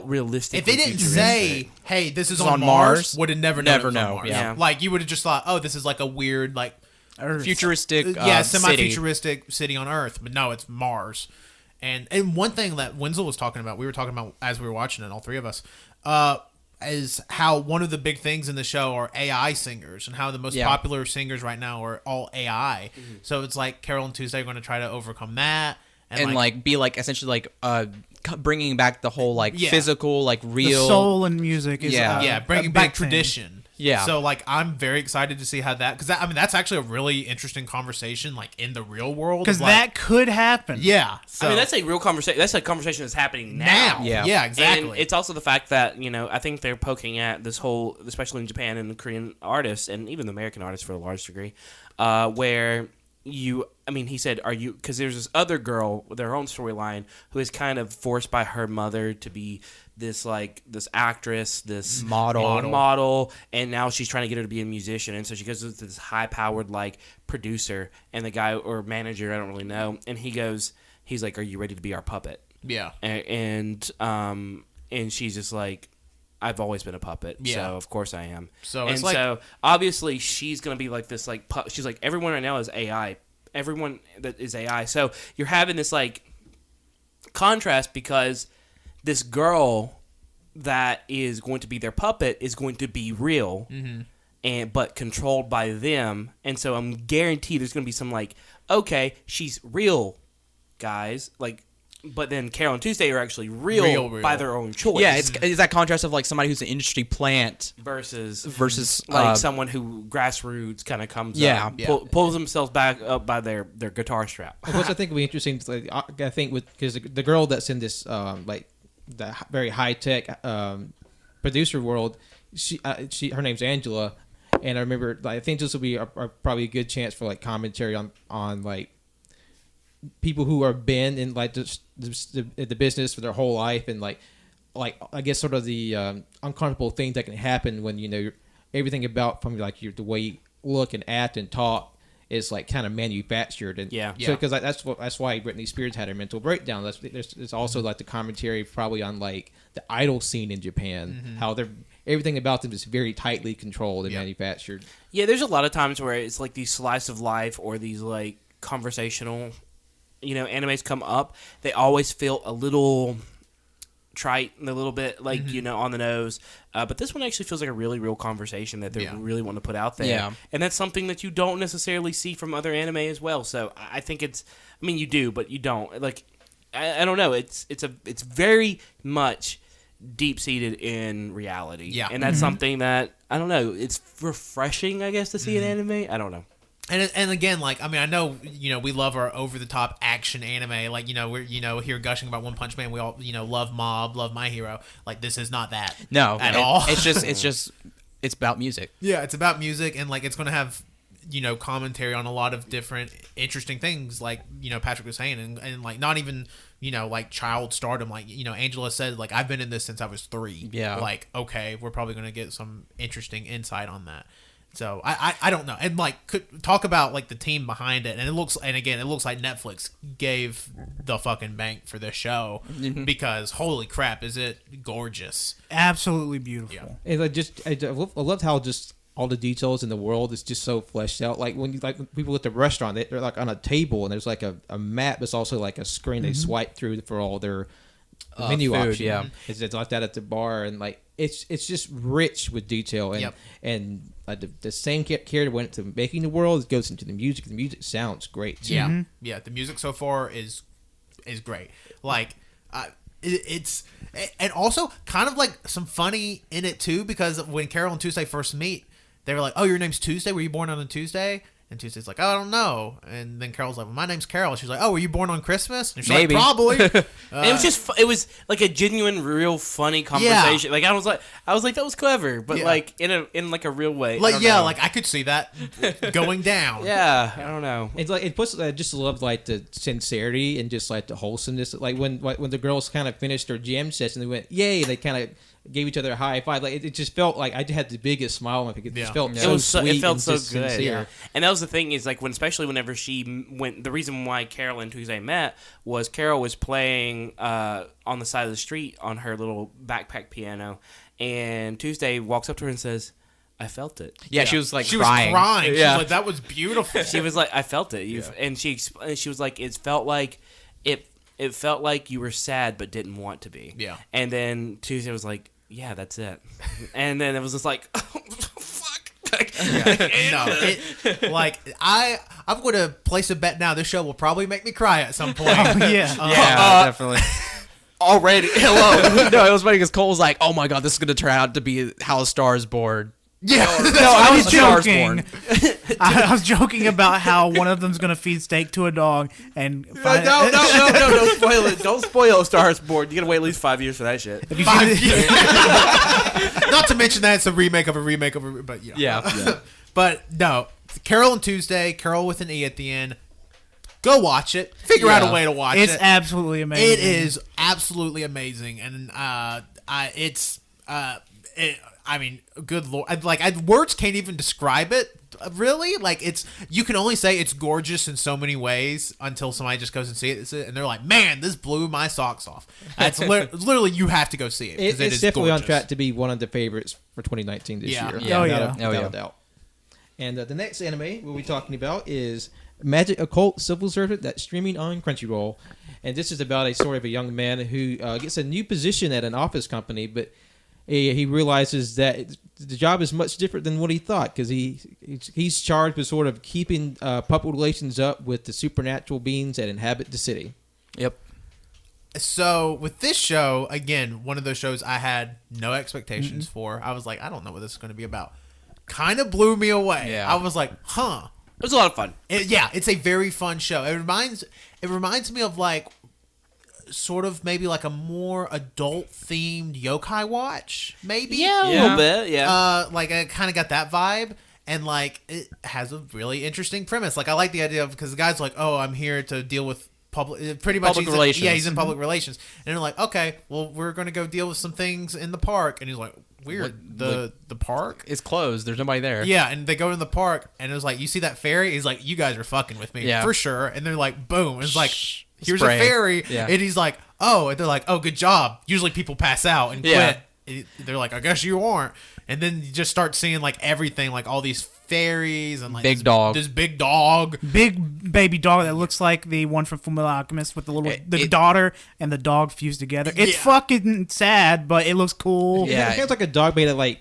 realistic. If it and didn't futuristic. say, "Hey, this is It's on on Mars," Mars, would have never never known it was on know, Mars. yeah. Like you would have just thought, "Oh, this is like a weird like Futuristic yeah, city. semi-futuristic city on Earth," but no, it's Mars. And one thing that Wenzel was talking about, we were talking about as we were watching it, all three of us, is how one of the big things in the show are AI singers, and how the most popular singers right now are all AI. So it's like Carole and Tuesday are going to try to overcome that, And like be like essentially like bringing back the whole like Yeah. physical like The real soul in music is bringing a back big thing. tradition. Yeah. So like I'm very excited to see how that, because I mean that's actually a really interesting conversation like in the real world, Because of, like, that could happen. yeah. So I mean, that's a real conversation. That's a conversation that's happening now. Yeah. exactly. And it's also the fact that, I think they're poking at this whole, especially in Japan and the Korean artists, and even the American artists for a large degree, where he said, because there's this other girl with her own storyline who is kind of forced by her mother to be this actress, this model, and now she's trying to get her to be a musician, and so she goes to this high-powered like producer and the guy or manager, I don't really know, and he's like, "Are you ready to be our puppet?" yeah. And she's just like, "I've always been a puppet, so of course I am." So and it's like, so obviously she's gonna be like this, like she's like, everyone right now is AI. Everyone that is AI. So you're having this like contrast because this girl that is going to be their puppet is going to be real, but controlled by them. And so I'm guaranteed there's going to be some like, okay, she's real, guys. Like, but then Carole and Tuesday are actually real by their own choice. Yeah, it's that contrast of like somebody who's an industry plant versus like someone who grassroots kind of comes up, pulls themselves back up by their guitar strap. Which I think would be interesting. Like, I think because the girl that's in this like the very high tech producer world, her name's Angela, and I remember like, I think this will be probably a good chance for like commentary on like people who are been in like the business for their whole life, and like I guess sort of the uncomfortable things that can happen when everything about from like the way you look and act and talk is like kind of manufactured. And so because that's why Britney Spears had her mental breakdown. There's also like the commentary probably on like the idol scene in Japan, how everything about them is very tightly controlled and manufactured. Yeah, there's a lot of times where it's like these slice of life or these like conversational animes come up. They always feel a little trite, a little bit like on the nose, but this one actually feels like a really real conversation that they really want to put out there, and that's something that you don't necessarily see from other anime as well. So I think you do, but you don't. Like I don't know, it's very much deep seated in reality, and that's something that I don't know, it's refreshing, I guess, to see an anime. I don't know. And again, like, I mean, I know, we love our over-the-top action anime. Like, we're, here gushing about One Punch Man. We all, love Mob, love My Hero. Like, this is not that. No. At all. It's about music. Yeah, it's about music, and, like, it's going to have, commentary on a lot of different interesting things, like, Patrick was saying, and like, not even, like, child stardom. Like, Angela said, like, I've been in this since I was 3. Yeah. Like, okay, we're probably going to get some interesting insight on that. So I don't know, and like could talk about like the team behind it, and it looks like Netflix gave the fucking bank for this show because holy crap, is it gorgeous? Absolutely beautiful. And I loved how just all the details in the world is just so fleshed out. Like when people at the restaurant, they're like on a table, and there's like a map that's also like a screen they swipe through for all their menu food, options. yeah. It's like that at the bar, and like it's just rich with detail, and the same character went to making the world, it goes into the music. The music sounds great. Yeah, the music so far is great. Like it's and also kind of like some funny in it too, because when Carole and Tuesday first meet, they were like, "Oh, your name's Tuesday? Were you born on a Tuesday?" And Tuesday's like, "Oh, I don't know." And then Carol's like, "Well, my name's Carole." She's like, "Oh, were you born on Christmas?" And she's Maybe. like, "Probably." And it was just it was like a genuine, real funny conversation. Like I was like that was clever, but like in like a real way. Like like I could see that going down. Yeah, I don't know. It's like it puts. I just love like the sincerity and just like the wholesomeness. Like when the girls kind of finished their jam session, they went yay. They kind of gave each other a high five. Like it just felt like I had the biggest smile on my face. It just felt so sweet. It felt and so just good. sincere. Yeah. And that was the thing is like especially whenever she went. The reason why Carole and Tuesday met was Carole was playing on the side of the street on her little backpack piano, and Tuesday walks up to her and says, "I felt it." Yeah, she was like she crying. was crying. Yeah. She was like, "That was beautiful." She was like, "I felt it." And she was like, "It felt like it felt like you were sad but didn't want to be." Yeah. And then Tuesday was like, "Yeah, that's it." And then it was just like, oh, fuck. I'm going to place a bet now. This show will probably make me cry at some point. Definitely. Already. Hello. No, it was funny because Cole was like, "Oh my god, this is gonna turn out to be how a Star is born." Yeah, I was Stars joking. I was joking about how one of them's gonna feed steak to a dog and find No, don't spoil it. Don't spoil Star is Born. You gotta wait at least 5 years for that shit. 5 years. Not to mention that it's a remake of a remake of a, but Yeah. But no, Carole and Tuesday, Carole with an E at the end. Go watch it. Figure out a way to watch it. It's absolutely amazing. It is absolutely amazing, and I mean, good lord, words can't even describe it. Really, like you can only say it's gorgeous in so many ways until somebody just goes and sees it, and they're like, "Man, this blew my socks off." That's literally you have to go see it. It's definitely gorgeous. On track to be one of the favorites for 2019 this year. Without a doubt. And the next anime we'll be talking about is Magic Occult Civil Servant that's streaming on Crunchyroll. And this is about a story of a young man who gets a new position at an office company, but he realizes that the job is much different than what he thought, because he's charged with sort of keeping public relations up with the supernatural beings that inhabit the city. Yep. So with this show, again, one of those shows I had no expectations for. I was like, I don't know what this is going to be about. Kind of blew me away. Yeah. I was like, huh. It was a lot of fun. It's a very fun show. It reminds me of like sort of maybe like a more adult themed yokai watch, maybe. Yeah, a little bit. Yeah. Like I kind of got that vibe. And like it has a really interesting premise. Like I like the idea of, because the guy's like, oh, I'm here to deal with pretty much Public relations. He's in public relations, and they're like, okay, well, we're gonna go deal with some things in the park, and he's like, weird, the park It's closed. There's nobody there. yeah, and they go in the park, and it was like, you see that ferry? He's like, you guys are fucking with me, Yeah. for sure. And they're like, boom, it's like, here's Spray. a ferry, Yeah. and he's like, oh, and they're like, oh, good job. Usually people pass out and Yeah. quit. They're like, I guess you aren't. And then you just start seeing like everything, like all these fairies and like Big dog. this big dog. Big baby dog that looks like the one from Fullmetal Alchemist with the daughter and the dog fused together. It's Yeah. fucking sad, but it looks cool. Yeah. It sounds like a dog made of like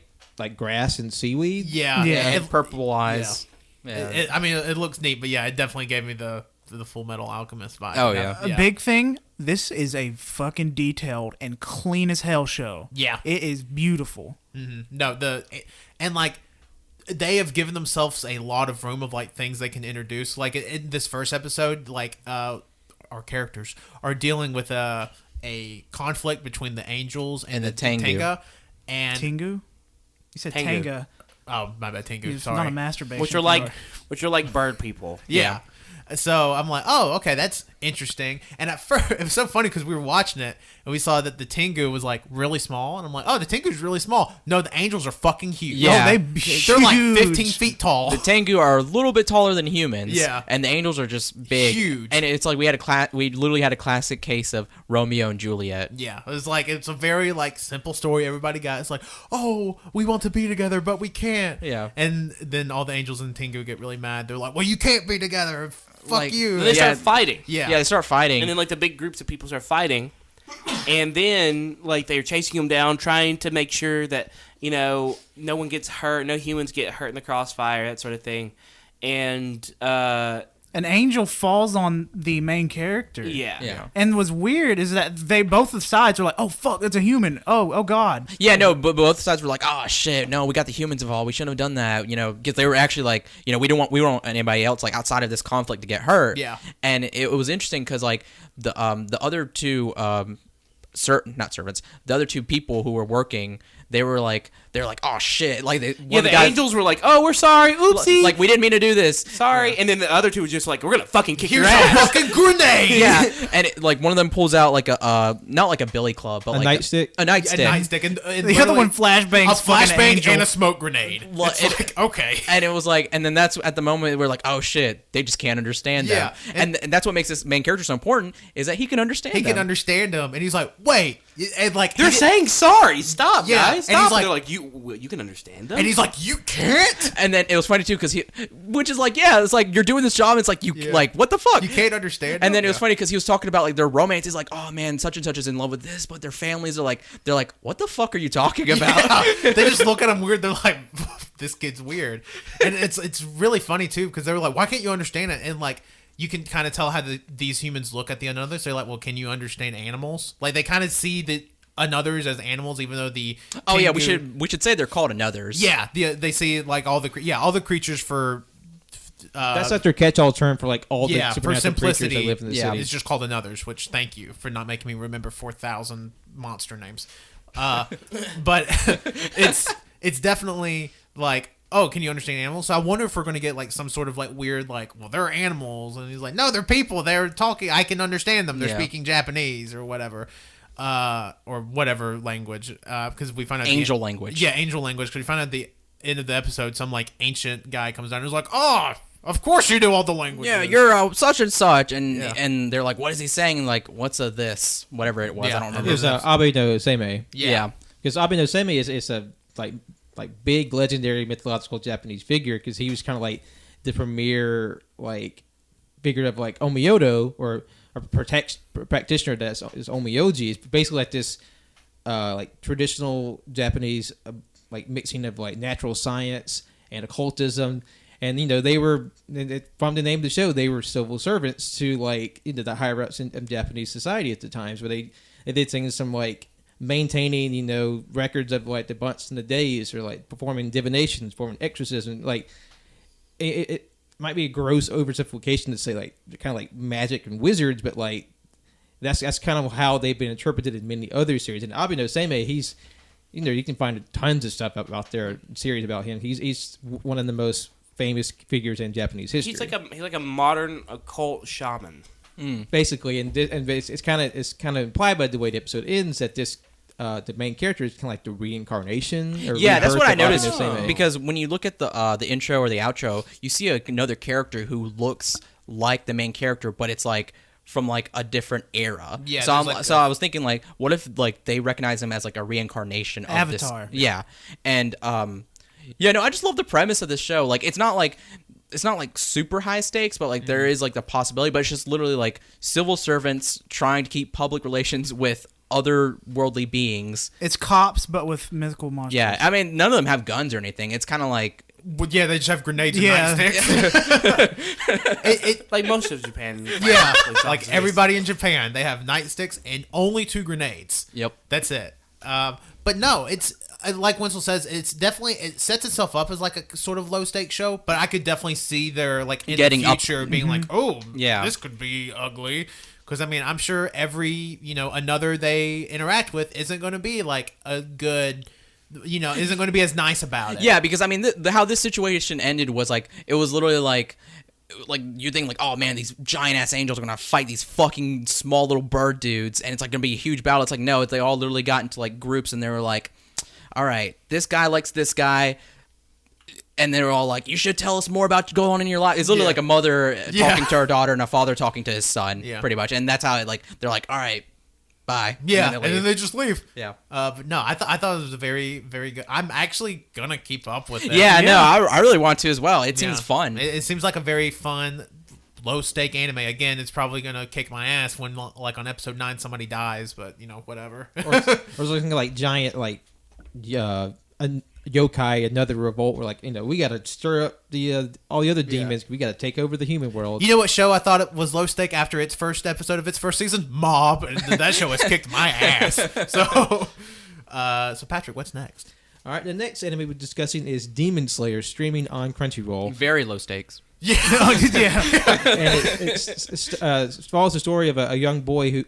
grass and seaweed. Yeah, Yeah. It, Purple eyes. Yeah. I mean, it looks neat, but yeah, it definitely gave me the Full Metal Alchemist vibe. Oh, yeah. A big thing, this is a fucking detailed and clean as hell show. Yeah. It is beautiful. No, and like they have given themselves a lot of room of like things they can introduce. Like in this first episode, like our characters are dealing with a conflict between the angels and the Tengu. Tenga, and Tengu? You said Tengu. Tanga. oh my bad, Tengu. It's Sorry, not a masturbation. Which are like bird people. yeah. So I'm like, oh, okay, that's interesting. And at first, it was so funny because we were watching it and we saw that the Tengu was like really small, and I'm like, oh, the Tengu's really small. No, the angels are fucking huge. Yeah. Oh, They're like huge. 15 feet tall. The Tengu are a little bit taller than humans. Yeah. And the angels are just big. Huge. And it's like we literally had a classic case of Romeo and Juliet. Yeah, it was like, it's a very like simple story everybody got. It's like, oh, we want to be together, but we can't. Yeah. And then all the angels and Tengu get really mad. They're like, well, you can't be together. Fuck Like, you. And they start fighting. Yeah. Yeah, they start fighting. And then like the big groups of people start fighting, and then like they're chasing them down, trying to make sure that no one gets hurt, no humans get hurt in the crossfire, that sort of thing. And An angel falls on the main character. Yeah. And what's weird is that both the sides are like, oh, fuck, it's a human. Oh, God. Yeah, no, but both sides were like, "Oh shit, no, we got the humans involved. We shouldn't have done that." Because they were actually like, we don't want anybody else like outside of this conflict to get hurt. Yeah. And it was interesting because like the other two not servants, the other two people who were working, they're like, oh shit, like the angels were like, oh, we're sorry, oopsie, like we didn't mean to do this, sorry. And then the other two were just like, we're gonna fucking kick your Here's ass. a fucking grenade. yeah. And like one of them pulls out like a not like a billy club, but A like nightstick? a A nightstick. nightstick. And The other one flashbangs a fucking flashbang angel. and a smoke grenade. Well, It's like, okay. And it was like, and then that's at the moment we're like, oh shit, they just can't understand them. Yeah, And that's what makes this main character so important is that he can understand He them. can understand them, and he's like, wait. And like, They're saying sorry. Stop, Yeah, guys. and Stop. he's like- They're like, you can understand them. and he's like, you can't? And then it was funny too because which is like, yeah, it's like you're doing this job. And it's like like what the fuck? You can't understand And then them? it was funny because he was talking about like their romance. He's like, oh man, such and such is in love with this, but their families are like, they're like, what the fuck are you talking about? Yeah. They just look at him weird. They're like, this kid's weird. And it's really funny too because they were like, why can't you understand it? And like, you can kind of tell how these humans look at the others. They're like, well, can you understand animals? Like they kind of see the anothers as animals, even though the Oh yeah, Tengu- we should say they're called anothers. Yeah, they see like all the creatures for. That's like their catch-all term for like all the Yeah, for supernatural creatures simplicity, that live in the yeah, city. it's just called anothers. Which thank you for not making me remember 4,000 monster names. But it's definitely like, oh, can you understand animals? So I wonder if we're going to get like some sort of like weird like, well, they're animals, and he's like, no, they're people. They're talking. I can understand them. They're Yeah. speaking Japanese or whatever. Or whatever language, because we find out Angel language. Yeah, angel language. Because we find out at the end of the episode, some like ancient guy comes down and is like, "Oh, of course you do all the languages." Yeah, you're such and such, and Yeah. and they're like, what is he saying? Like, what's a this? Whatever it was, Yeah, I don't remember. It was Abe no Seimei. Yeah. Because Abe no Seimei is a like big legendary mythological Japanese figure because he was kind of like the premier like figure of like Omiyoto or a practitioner that's is Omioji. It's basically like this like traditional Japanese like mixing of like natural science and occultism. And they were, from the name of the show, they were civil servants to like the higher ups in Japanese society at the times, where they did things from like maintaining records of like the months and the days, or like performing divinations, performing exorcism. Like it might be a gross oversimplification to say like they're kind of like magic and wizards, but like that's kind of how they've been interpreted in many other series. And Abino Seimei, he's you can find tons of stuff out there, series about him. He's one of the most famous figures in Japanese history. He's like a modern occult shaman, basically, and it's kind of implied by the way the episode ends that this the main character is kind of like the reincarnation. Yeah, that's what I noticed. Seimei. Because when you look at the intro or the outro, you see another character who looks like the main character, but it's like from like a different era. Yeah. So I was thinking like, what if like they recognize him as like a reincarnation of Avatar. this? Yeah, and yeah, no, I just love the premise of this show. Like, it's not like super high stakes, but like there is like the possibility. But it's just literally like civil servants trying to keep public relations with other worldly beings. It's cops, but with mythical monsters. Yeah, I mean, none of them have guns or anything. It's kind of like. Well, yeah, they just have grenades and Yeah. nightsticks. like most of Japan. Yeah, like everybody in Japan, they have nightsticks and only 2 grenades. Yep. That's it. But no, it's like Winslow says, it sets itself up as like a sort of low stakes show. But I could definitely see their like in Getting the up- future being like, oh, Yeah. this could be ugly. Because I mean, I'm sure every another they interact with isn't going to be like a good. Isn't going to be as nice about it. Yeah, because I mean, how this situation ended was like it was literally like you think like, oh man, these giant ass angels are gonna fight these fucking small little bird dudes, and it's like gonna be a huge battle. It's like no, they all literally got into like groups, and they were like, all right, this guy likes this guy. And they were all like, you should tell us more about what's going on in your life. It's literally like a mother talking to her daughter and a father talking to his son, pretty much. And that's how it they're like, all right, bye. Yeah, and and then they just leave. Yeah. But no, I thought it was a very, very good. I'm actually gonna keep up with it. Yeah, no, I really want to as well. It seems fun. It seems like a very fun, low stake anime. Again, it's probably gonna kick my ass when like on episode 9 somebody dies, but whatever. or it's looking like giant like a yokai, another revolt. We're like, we got to stir up the all the other demons. We got to take over the human world. You know what show I thought it was low stake after its first episode of its first season? Mob. And that show has kicked my ass. So Patrick, what's next? All right, the next anime we're discussing is Demon Slayer, streaming on Crunchyroll. Very low stakes. Yeah, Yeah. And it follows the story of a young boy who,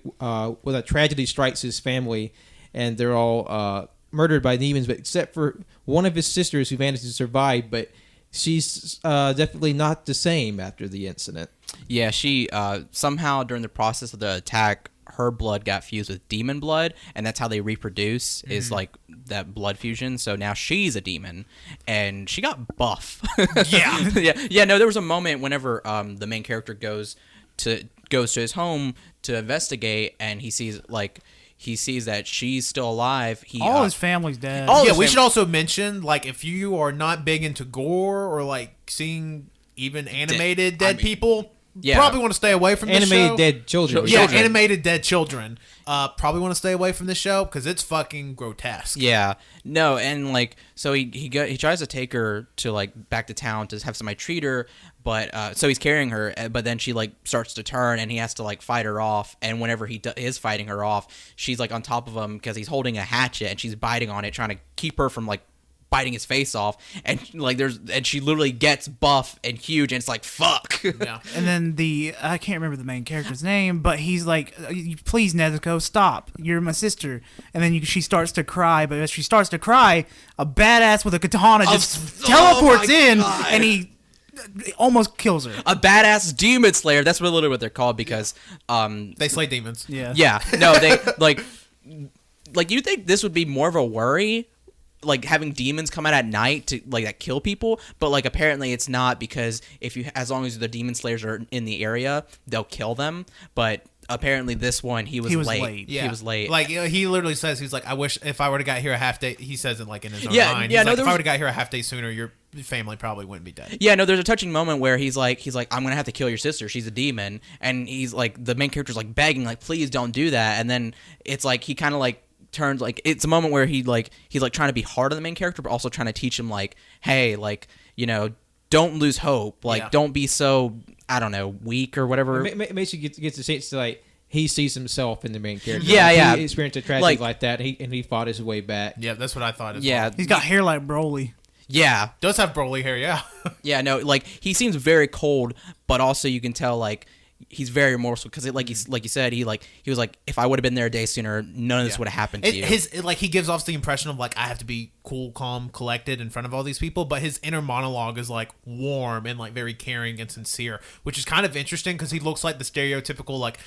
when a tragedy strikes his family, and they're all murdered by demons, but except for one of his sisters who manages to survive, but she's definitely not the same after the incident. Yeah, she somehow during the process of the attack, her blood got fused with demon blood, and that's how they reproduce is like that blood fusion. So now she's a demon, and she got buff. Yeah. No, there was a moment whenever the main character goes to his home to investigate, and he sees that she's still alive. All his family's dead. We should also mention, like, if you are not big into gore or like seeing even animated dead people, probably want to stay away from this show. Animated dead children. Yeah, animated dead children. Probably want to stay away from this show because it's fucking grotesque. Yeah, no, and like, so he tries to take her to like back to town to have somebody treat her, but so he's carrying her, but then she like starts to turn, and he has to like fight her off. And whenever he is fighting her off, she's like on top of him because he's holding a hatchet, and she's biting on it, trying to keep her from like biting his face off. And like and she literally gets buff and huge, and it's like fuck. Yeah. And then I can't remember the main character's name, but he's like, please, Nezuko, stop. You're my sister. And then she starts to cry, but as she starts to cry, a badass with a katana just teleports in, and he almost kills her. A badass demon slayer. That's literally what they're called because They slay demons. Yeah. No, they like you think this would be more of a worry, like having demons come out at night to like that kill people, but like apparently it's not, because as long as the demon slayers are in the area, they'll kill them. But apparently this one he was late. Yeah. He was late. Like he literally says, he's like, I wish if I would have got here a half day. He says it like in his own mind. Yeah. He's No, like, if I would have got here a half day sooner, your family probably wouldn't be dead. Yeah, no, there's a touching moment where he's like, I'm gonna have to kill your sister. She's a demon, and he's like, the main character's like begging, like, please don't do that. And then it's like he kind of like turns, like, it's a moment where he's like trying to be hard on the main character, but also trying to teach him like, hey, like, you know, don't lose hope, like, don't be so, I don't know, weak or whatever. It makes you get the sense to like he sees himself in the main character. Yeah, like, yeah. He experienced a tragedy like that, and he fought his way back. Yeah, that's what I thought as Yeah. well. He's got hair like Broly. Yeah. Does have Broly hair, yeah. Yeah, no, like, he seems very cold, but also you can tell, like, he's very remorseful because, like you said, he was like, if I would have been there a day sooner, none of this would have happened to you. He gives off the impression of like, I have to be cool, calm, collected in front of all these people, but his inner monologue is like warm and like very caring and sincere, which is kind of interesting because he looks like the stereotypical like,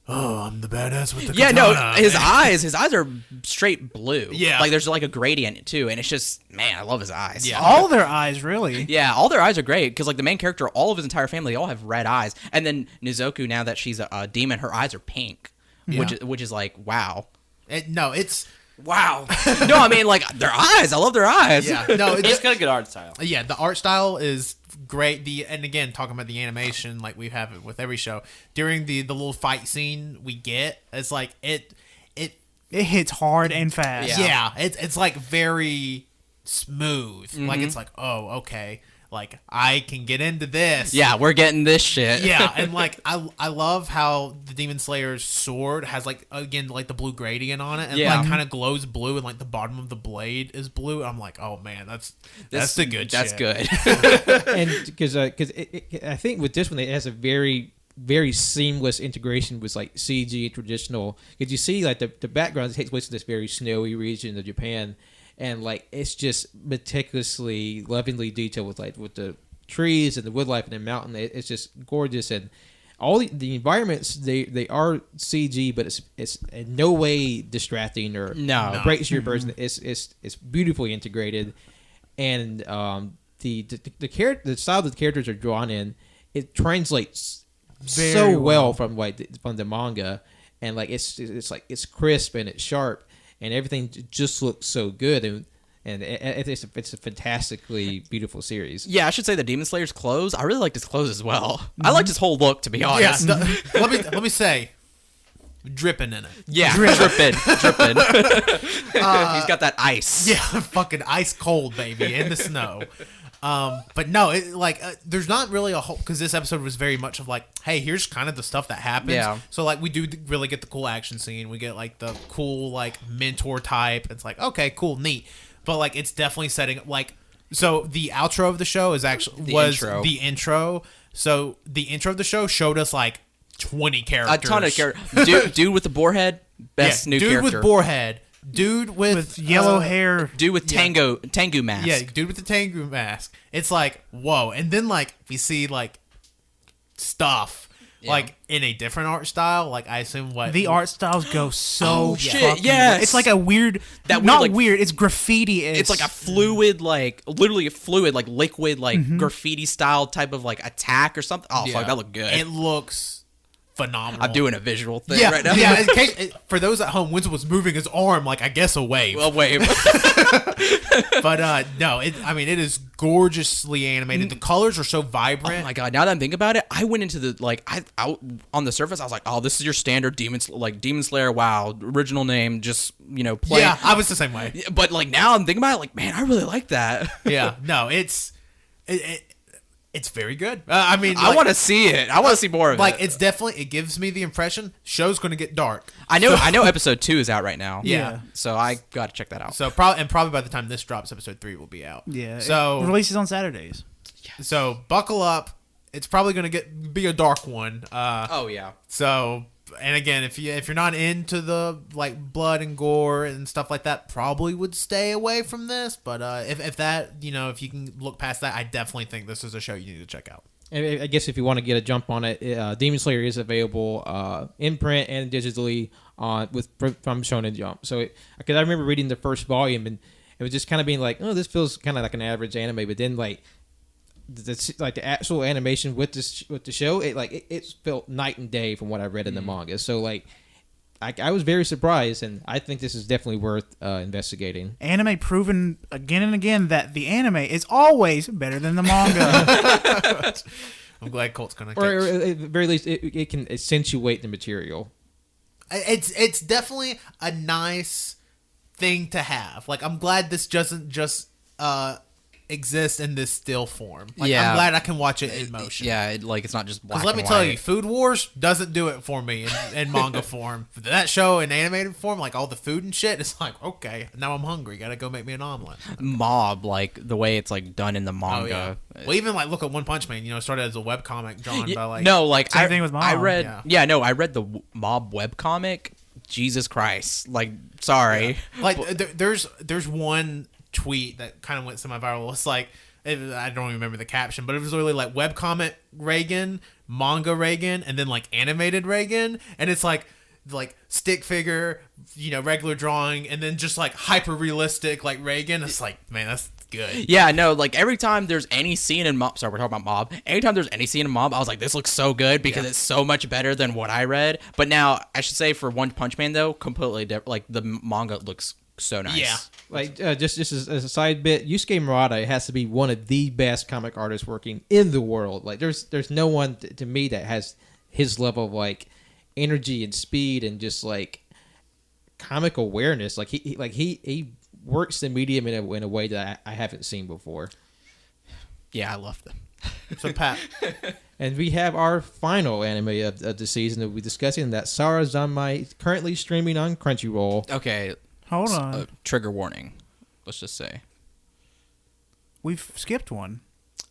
oh, I'm the badass with the katana. His eyes are straight blue. Yeah. Like, there's like a gradient too, and it's just, man, I love his eyes. Yeah. All their eyes, really. Yeah, all their eyes are great because, like, the main character, all of his entire family, they all have red eyes. And then Nizoku, now that she's a demon, her eyes are pink, which is like, wow. It's Wow. No, I mean, like, their eyes. I love their eyes. yeah. No, It's got a good art style. Yeah, the art style is great. And again, talking about the animation, like we have it with every show, during the little fight scene we get, it's like it hits hard and fast. yeah, it's like very smooth. Like it's like, oh, okay, like I can get into this. Yeah, we're getting this shit. Yeah, and like I love how the Demon Slayer's sword has like, again, like the blue gradient on it, and like kind of glows blue, and like the bottom of the blade is blue. I'm like, oh man, that's the good That's shit. good. And because I think with this one, it has a very seamless integration with like CG and traditional. Because you see like the background takes place in this very snowy region of Japan, and like it's just meticulously, lovingly detailed with the trees and the woodlife and the mountain. It's just gorgeous, and all the environments they are CG, but it's in no way distracting or breaks your immersion. It's beautifully integrated, and the style that the characters are drawn in, it translates so well from from the manga, and like it's like it's crisp and it's sharp, and everything just looks so good, and it's a fantastically beautiful series. Yeah, I should say the Demon Slayer's clothes. I really liked his clothes as well. I liked his whole look, to be honest. Yeah, let me say, dripping in it. Yeah, dripping. He's got that ice. Yeah, fucking ice cold, baby, in the snow. But no, there's not really a whole, because this episode was very much of like, hey, here's kind of the stuff that happens. Yeah. So like we do really get the cool action scene. We get like the cool like mentor type. It's like, okay, cool, neat. But like it's definitely setting like, so the outro of the show is actually the intro. So the intro of the show showed us like 20 characters. A ton of characters. Dude with the boar head, best new character. Dude with boar head. Dude with yellow hair. Dude with Tengu mask. Yeah, dude with the Tengu mask. It's like, whoa. And then like we see like stuff like in a different art style. Like I assume the art styles go so shit. Yes. It's like a weird weird, it's graffiti. It's like a fluid, like literally a fluid, like liquid, like graffiti style type of like attack or something. Oh fuck, that looked good. It looks phenomenal. I'm doing a visual thing right now. Yeah, in case, for those at home, Winslow was moving his arm like, I guess, a wave. Well, wave. But no, it is gorgeously animated. The colors are so vibrant. Oh my god! Now that I'm thinking about it, I went into the I on the surface, I was like, oh, this is your standard Demon Slayer. Wow, original name, just play. Yeah, I was the same way. But like now I'm thinking about it, like, man, I really like that. Yeah, no, it's very good. I mean, I want to see it. I want to see more of it. Like, it's definitely, it gives me the impression show's going to get dark. I know episode 2 is out right now. Yeah. So I got to check that out. So probably by the time this drops, episode 3 will be out. Yeah. So it releases on Saturdays. So buckle up. It's probably going to be a dark one. Oh yeah. So, and again, if you're not into the like blood and gore and stuff like that, probably would stay away from this. But if that, if you can look past that, I definitely think this is a show you need to check out. And I guess if you want to get a jump on it, Demon Slayer is available in print and digitally from Shonen Jump. So, because I remember reading the first volume and it was just kind of being like, oh, this feels kind of like an average anime, but then like the actual animation with the show, it felt night and day from what I read in the manga. So like I was very surprised, and I think this is definitely worth investigating. Anime proven again and again that the anime is always better than the manga. I'm glad Colt's gonna. Or at the very least, it can accentuate the material. It's definitely a nice thing to have. Like, I'm glad this doesn't just exist in this still form. Like, Yeah. I'm glad I can watch it in motion. It's not just black. Because let me and tell white. you, Food Wars doesn't do it for me in manga form. That show in animated form, like all the food and shit, it's like, okay, now I'm hungry. Gotta go make me an omelet. Mob, like the way it's like done in the manga. Oh, yeah. Well, even like look at One Punch Man. You know, it started as a webcomic drawn by like no, like Same thing with I Mob. read, Yeah. I read the Mob webcomic. Jesus Christ, like sorry, like there's one tweet that kind of went semi-viral. It's like I don't even remember the caption, but it was really like webcomic Reagan, manga Reagan, and then like animated Reagan, and it's like stick figure, you know, regular drawing, and then just like hyper realistic like Reagan. It's like, man, that's good. Yeah, no, like every time there's any scene in Mob, sorry, we're talking about Mob. Anytime there's any scene in Mob, I was like, this looks so good because it's so much better than what I read. But now, I should say for One Punch Man though, completely different. Like the manga looks so nice. Yeah. Like just as a side bit, Yusuke Murata has to be one of the best comic artists working in the world. Like there's no one to me that has his level of like energy and speed and just like comic awareness. Like he works the medium in a way that I haven't seen before. Yeah, I love them. So Pat, And we have our final anime of the season that we'll be discussing. That Sarazanmai, currently streaming on Crunchyroll. Okay, Hold on. trigger warning. Let's just say. We've skipped one.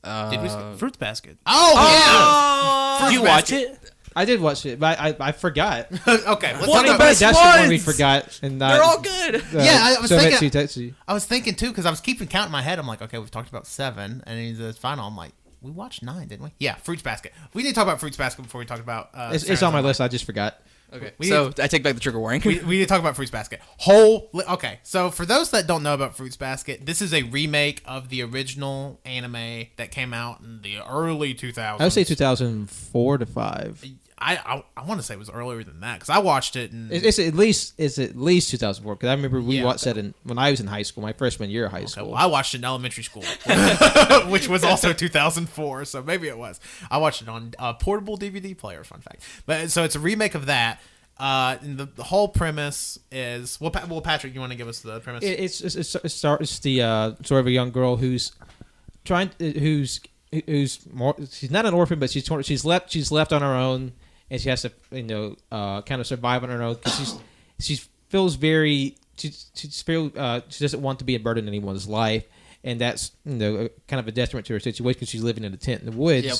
did we? Fruits Basket. Oh, Did you watch it? I did watch it, but I forgot. yeah. Okay, let's One talk of the about. best That's the one we ones! forgot. And They're all good. Yeah, I was Shoumetsu thinking- Toshi. I was thinking too because I was keeping count in my head. I'm like, okay, we've talked about 7, and then the final. I'm like, we watched 9, didn't we? Yeah, Fruits Basket. We need to talk about Fruits Basket before we talk about. It's on my Sarazanmai. list. I just forgot. Okay, We so I take back the trigger warning. We need to talk about Fruits Basket. Okay, so for those that don't know about Fruits Basket, this is a remake of the original anime that came out in the early 2000s. I would say 2004 to 5. I want to say it was earlier than that because I watched it in. It's at least 2004 because I remember we Yeah. watched that when I was in high school, my freshman year of high Okay, school. well, I watched it in elementary school, which was also 2004, so maybe it was. I watched it on a portable DVD player, fun fact. But so it's a remake of that. And the whole premise is well, Patrick, you want to give us the premise? It's the story of a young girl who's who's more. She's not an orphan, but she's left on her own, and she has to kind of survive on her own because she feels very she doesn't want to be a burden in anyone's life, and that's kind of a detriment to her situation because she's living in a tent in the woods. Yep.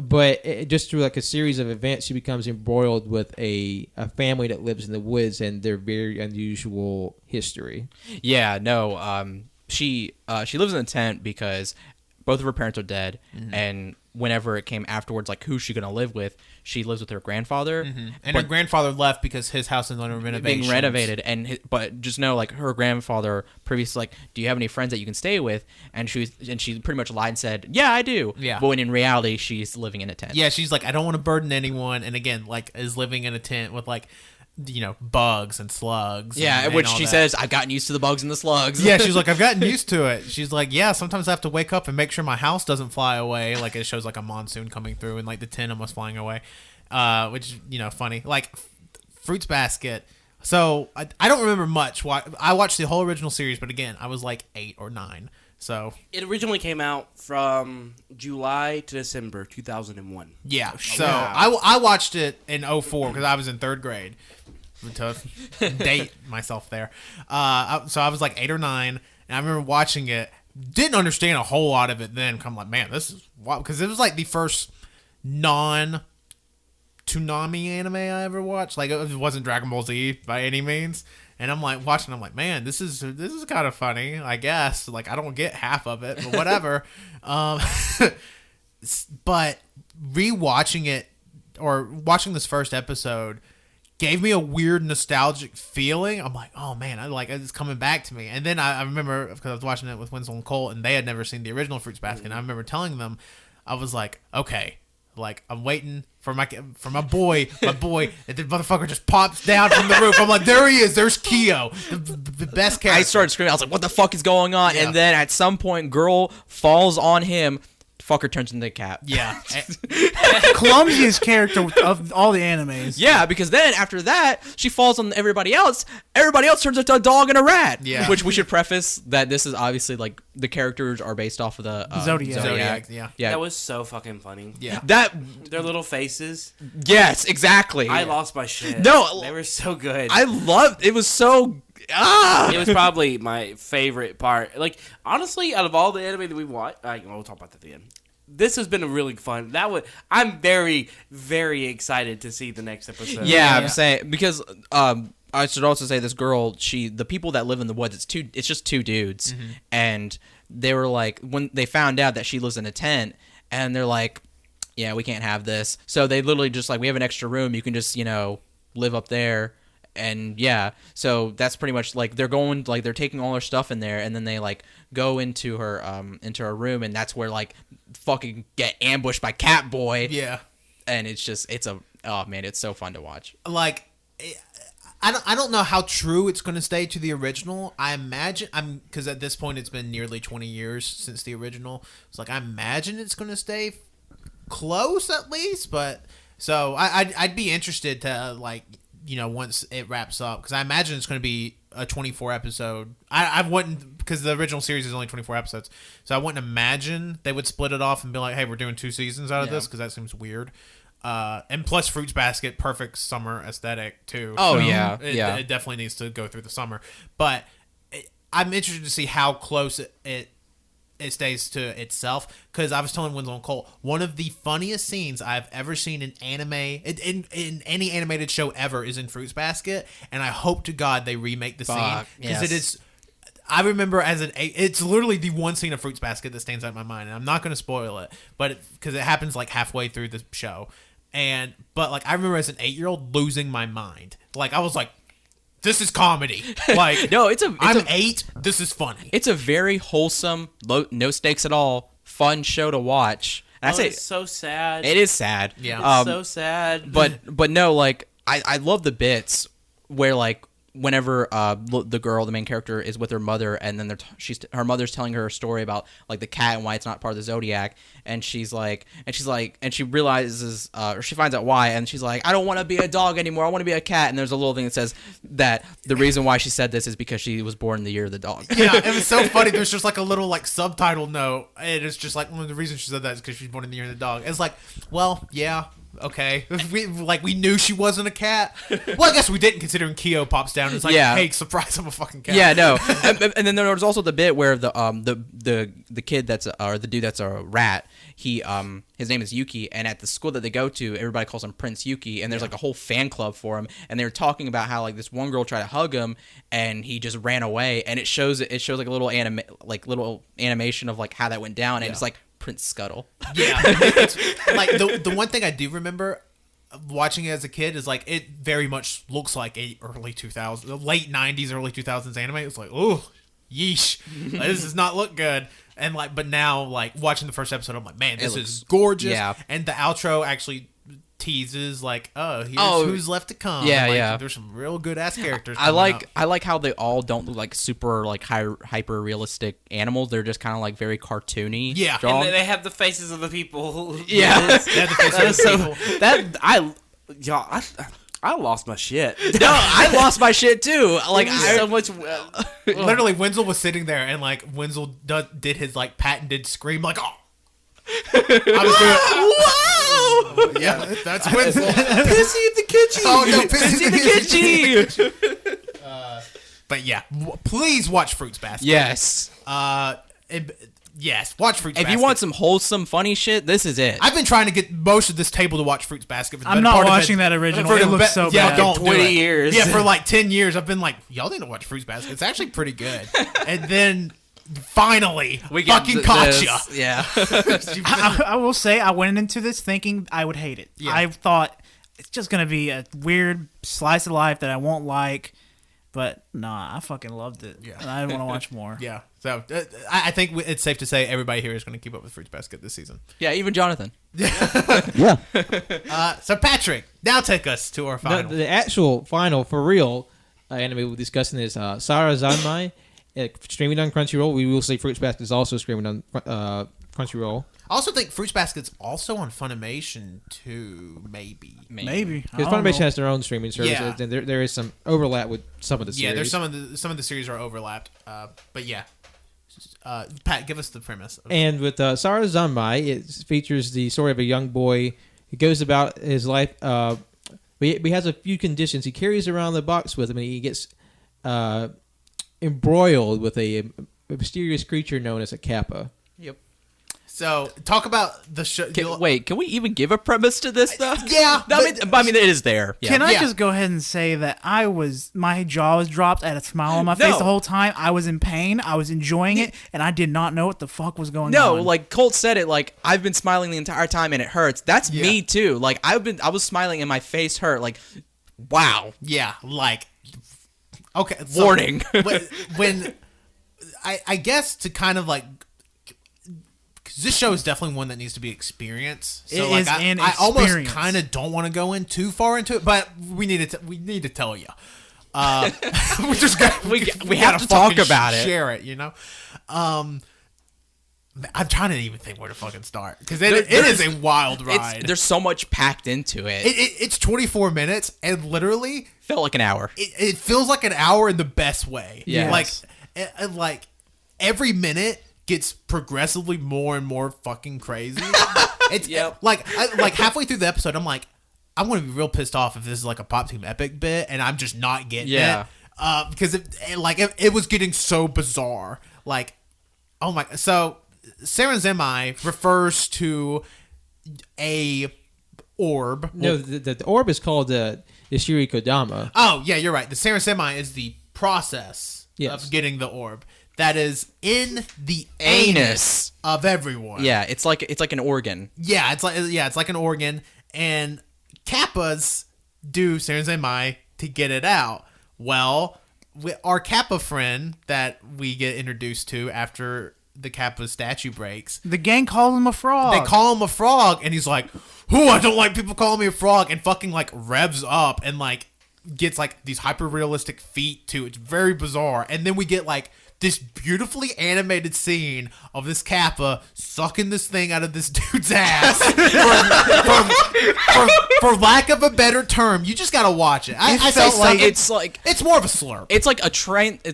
But just through like a series of events, she becomes embroiled with a family that lives in the woods and their very unusual history. Yeah, no. She lives in a tent because both of her parents are dead, and whenever it came afterwards, like who's she gonna live with? She lives with her grandfather, And her grandfather left because his house is under renovation. being renovated, but just know like her grandfather previously like, do you have any friends that you can stay with? And she pretty much lied and said, yeah, I do. Yeah. But when in reality, she's living in a tent. Yeah, she's like, I don't want to burden anyone, and again, like, is living in a tent with like, bugs and slugs. Yeah, and which all she that. says, I've gotten used to the bugs and the slugs. Yeah, she's like, I've gotten used to it. She's like, yeah, sometimes I have to wake up and make sure my house doesn't fly away. Like it shows like a monsoon coming through and like the tent almost flying away, which funny. Like Fruits Basket. So I don't remember much. I watched the whole original series, but again, I was like 8 or 9. So It originally came out from July to December 2001. yeah, so wow. I watched it in 04 because I was in 3rd grade. To date myself there. So I was like 8 or 9, and I remember watching it. Didn't understand a whole lot of it then. I'm like, man, this is wild. Because it was like the first non-Toonami anime I ever watched. Like, it wasn't Dragon Ball Z by any means. And I'm like watching, I'm like, man, this is kind of funny, I guess. Like, I don't get half of it, but whatever. But rewatching it, or watching this first episode, gave me a weird nostalgic feeling. I'm like, oh man, it's coming back to me. And then I remember, because I was watching it with Winslow and Colt, and they had never seen the original Fruits Basket. And I remember telling them, I was like, okay, Like, I'm waiting for my boy, and the motherfucker just pops down from the roof. I'm like, there he is. There's Kyo, the best character. I started screaming. I was like, what the fuck is going on? Yeah. And then at some point, girl falls on him. Fucker turns into a cat. Yeah. Clumsiest character of all the animes. Yeah, because then after that, she falls on everybody else. Everybody else turns into a dog and a rat. Yeah. Which we should preface that this is obviously like the characters are based off of the Zodiac. Yeah. Yeah. That was so fucking funny. Yeah. Their little faces. Yes, exactly. I lost my shit. No. They were so good. I loved it. Was so. It was probably my favorite part. Like, honestly, out of all the anime that we've watched, we'll talk about that at the end. This has been a really fun. I'm very, very excited to see the next episode. Yeah, I'm saying because I should also say this girl, the people that live in the woods, it's just two dudes, and they were like when they found out that she lives in a tent, and they're like, yeah, we can't have this. So they literally just like, we have an extra room, you can just live up there. And yeah, so that's pretty much like they're taking all her stuff in there, and then they like go into her room, and that's where like fucking get ambushed by Catboy. Yeah. And it's oh man, it's so fun to watch. Like, I don't know how true it's going to stay to the original. I imagine because at this point it's been nearly 20 years since the original. It's like I imagine it's going to stay close at least, but so I'd be interested to like. Once it wraps up, because I imagine it's going to be a 24 episode. I wouldn't, because the original series is only 24 episodes, so I wouldn't imagine they would split it off and be like, hey, we're doing 2 seasons out of this, because that seems weird. And plus Fruits Basket, perfect summer aesthetic too. Oh, so yeah. It definitely needs to go through the summer. But I'm interested to see how close it stays to itself, because I was telling Winslow and Cole, one of the funniest scenes I've ever seen in anime, in any animated show ever, is in Fruits Basket, and I hope to God they remake the scene, because it is. I remember it's literally the one scene of Fruits Basket that stands out in my mind, and I'm not going to spoil it, but because it happens like halfway through the show, but like I remember as an 8-year-old losing my mind, like I was like, this is comedy. Like, no, I'm 8. This is funny. It's a very wholesome, no stakes at all, fun show to watch. And I say it's so sad. It is sad. Yeah, it's so sad. But no, like I love the bits where like whenever the main character is with her mother, and then her mother's telling her a story about like the cat and why it's not part of the zodiac, and she realizes or she finds out why, and she's like, I don't want to be a dog anymore, I want to be a cat. And there's a little thing that says that the reason why she said this is because she was born in the year of the dog. Yeah, it was so funny. There's just like a little like subtitle note, and it's just like, well, the reason she said that is because she's born in the year of the dog. It's like, well, yeah. Okay, we knew she wasn't a cat. Well, I guess we didn't, considering Kyo pops down and it's like, hey, surprise, I'm a fucking cat. Yeah, no. And then there was also the bit where the kid that's or the dude that's a rat, his name is Yuki, and at the school that they go to, everybody calls him Prince Yuki, and there's like a whole fan club for him, and they were talking about how like this one girl tried to hug him and he just ran away, and it shows like a little animation of like how that went down, and it's like Prince Scuttle. Yeah, it's, like the one thing I do remember watching it as a kid is like it very much looks like a early 2000s, late 90s, early 2000s anime. It's like, oh, yeesh, like, this does not look good. And like, but now like watching the first episode, I'm like, man, this is gorgeous. Yeah, and the outro actually teases like, here's who's left to come. Yeah, like, yeah. There's some real good ass characters. I like how they all don't look like super like hyper realistic animals. They're just kind of like very cartoony. Yeah, and they have the faces of the people. Yeah, they have the faces of the people. I lost my shit. No, I lost my shit too. Like so much. Literally, Wenzel was sitting there, and like Wenzel did his like patented scream, like, oh. I was doing, whoa! Yeah, that's Wenzel. Pissy the Kitchen. Oh no, Pissy the Kitchen. But yeah, please watch Fruits Basket. Yes. Yes, watch Fruits Basket. If you want some wholesome, funny shit, this is it. I've been trying to get most of this table to watch Fruits Basket. I'm not watching that original. It looks so bad. Don't 20 years. Yeah, for like 10 years, I've been like, y'all need to watch Fruits Basket. It's actually pretty good. And then finally, we fucking caught ya. Yeah. I will say, I went into this thinking I would hate it. Yeah. I thought it's just going to be a weird slice of life that I won't like. But nah, I fucking loved it. Yeah. And I want to watch more. Yeah. So I think it's safe to say everybody here is going to keep up with Fruits Basket this season. Yeah, even Jonathan. Yeah. So Patrick, now take us to our final. The actual final, for real, anime we're discussing is Sarazanmai, streaming on Crunchyroll. We will say Fruits Basket is also streaming on Crunchyroll. I also think Fruits Basket's also on Funimation too, maybe. Maybe. I Because don't Funimation know. has their own streaming services, Yeah. and there is some overlap with some of the series. Yeah, there's some of the series are overlapped. But yeah. Pat, give us the premise. And with Sarazanmai, it features the story of a young boy who goes about his life. He has a few conditions. He carries around the box with him, and he gets embroiled with a mysterious creature known as a kappa. Yep. So talk about the show. Wait, can we even give a premise to this though? Yeah, I mean, it is there. Yeah. Can I Yeah. just go ahead and say that my jaw was dropped, I had a smile on my face No. the whole time. I was in pain. I was enjoying it, and I did not know what the fuck was going No, on. like Colt said it, like I've been smiling the entire time and it hurts. That's Yeah. me too. Like I was smiling and my face hurt. Like, wow. Yeah, like okay. So Warning. when I guess to kind of like. Because this show is definitely one that nees to be experienced. So It like is I almost experience. kind of don't want to go in too far into it, but we need to tell you. We just got We gotta have to talk fucking about it. Share it, you know. I'm trying to even think where to fucking start because it is a wild ride. There's so much packed into it. It's 24 minutes and literally Felt like an hour. it feels like an hour in the best way. Yes. Like every minute gets progressively more and more fucking crazy. It's Yep. like halfway through the episode, I'm like, I'm gonna be real pissed off if this is like a Pop Team Epic bit, and I'm just not getting Yeah. it. Because it was getting so bizarre. Like, oh my! So Sarazanmai refers to a orb. No, the orb is called the Shiri Kodama. Oh yeah, you're right. The Sarazanmai is the process of getting the orb that is in the anus of everyone. Yeah, it's like an organ. Yeah, it's like an organ, and Kappas do Sarazanmai to get it out. Well, our Kappa friend that we get introduced to after the Kappa statue breaks, the gang calls him a frog. they call him a frog, and he's like, "Who? I don't like people calling me a frog," and fucking like revs up and like gets like these hyper realistic feet too. It's very bizarre, and then we get like this beautifully animated scene of this Kappa sucking this thing out of this dude's ass. for lack of a better term, you just gotta watch it. I felt say like sucking- it's more of a slurp. It's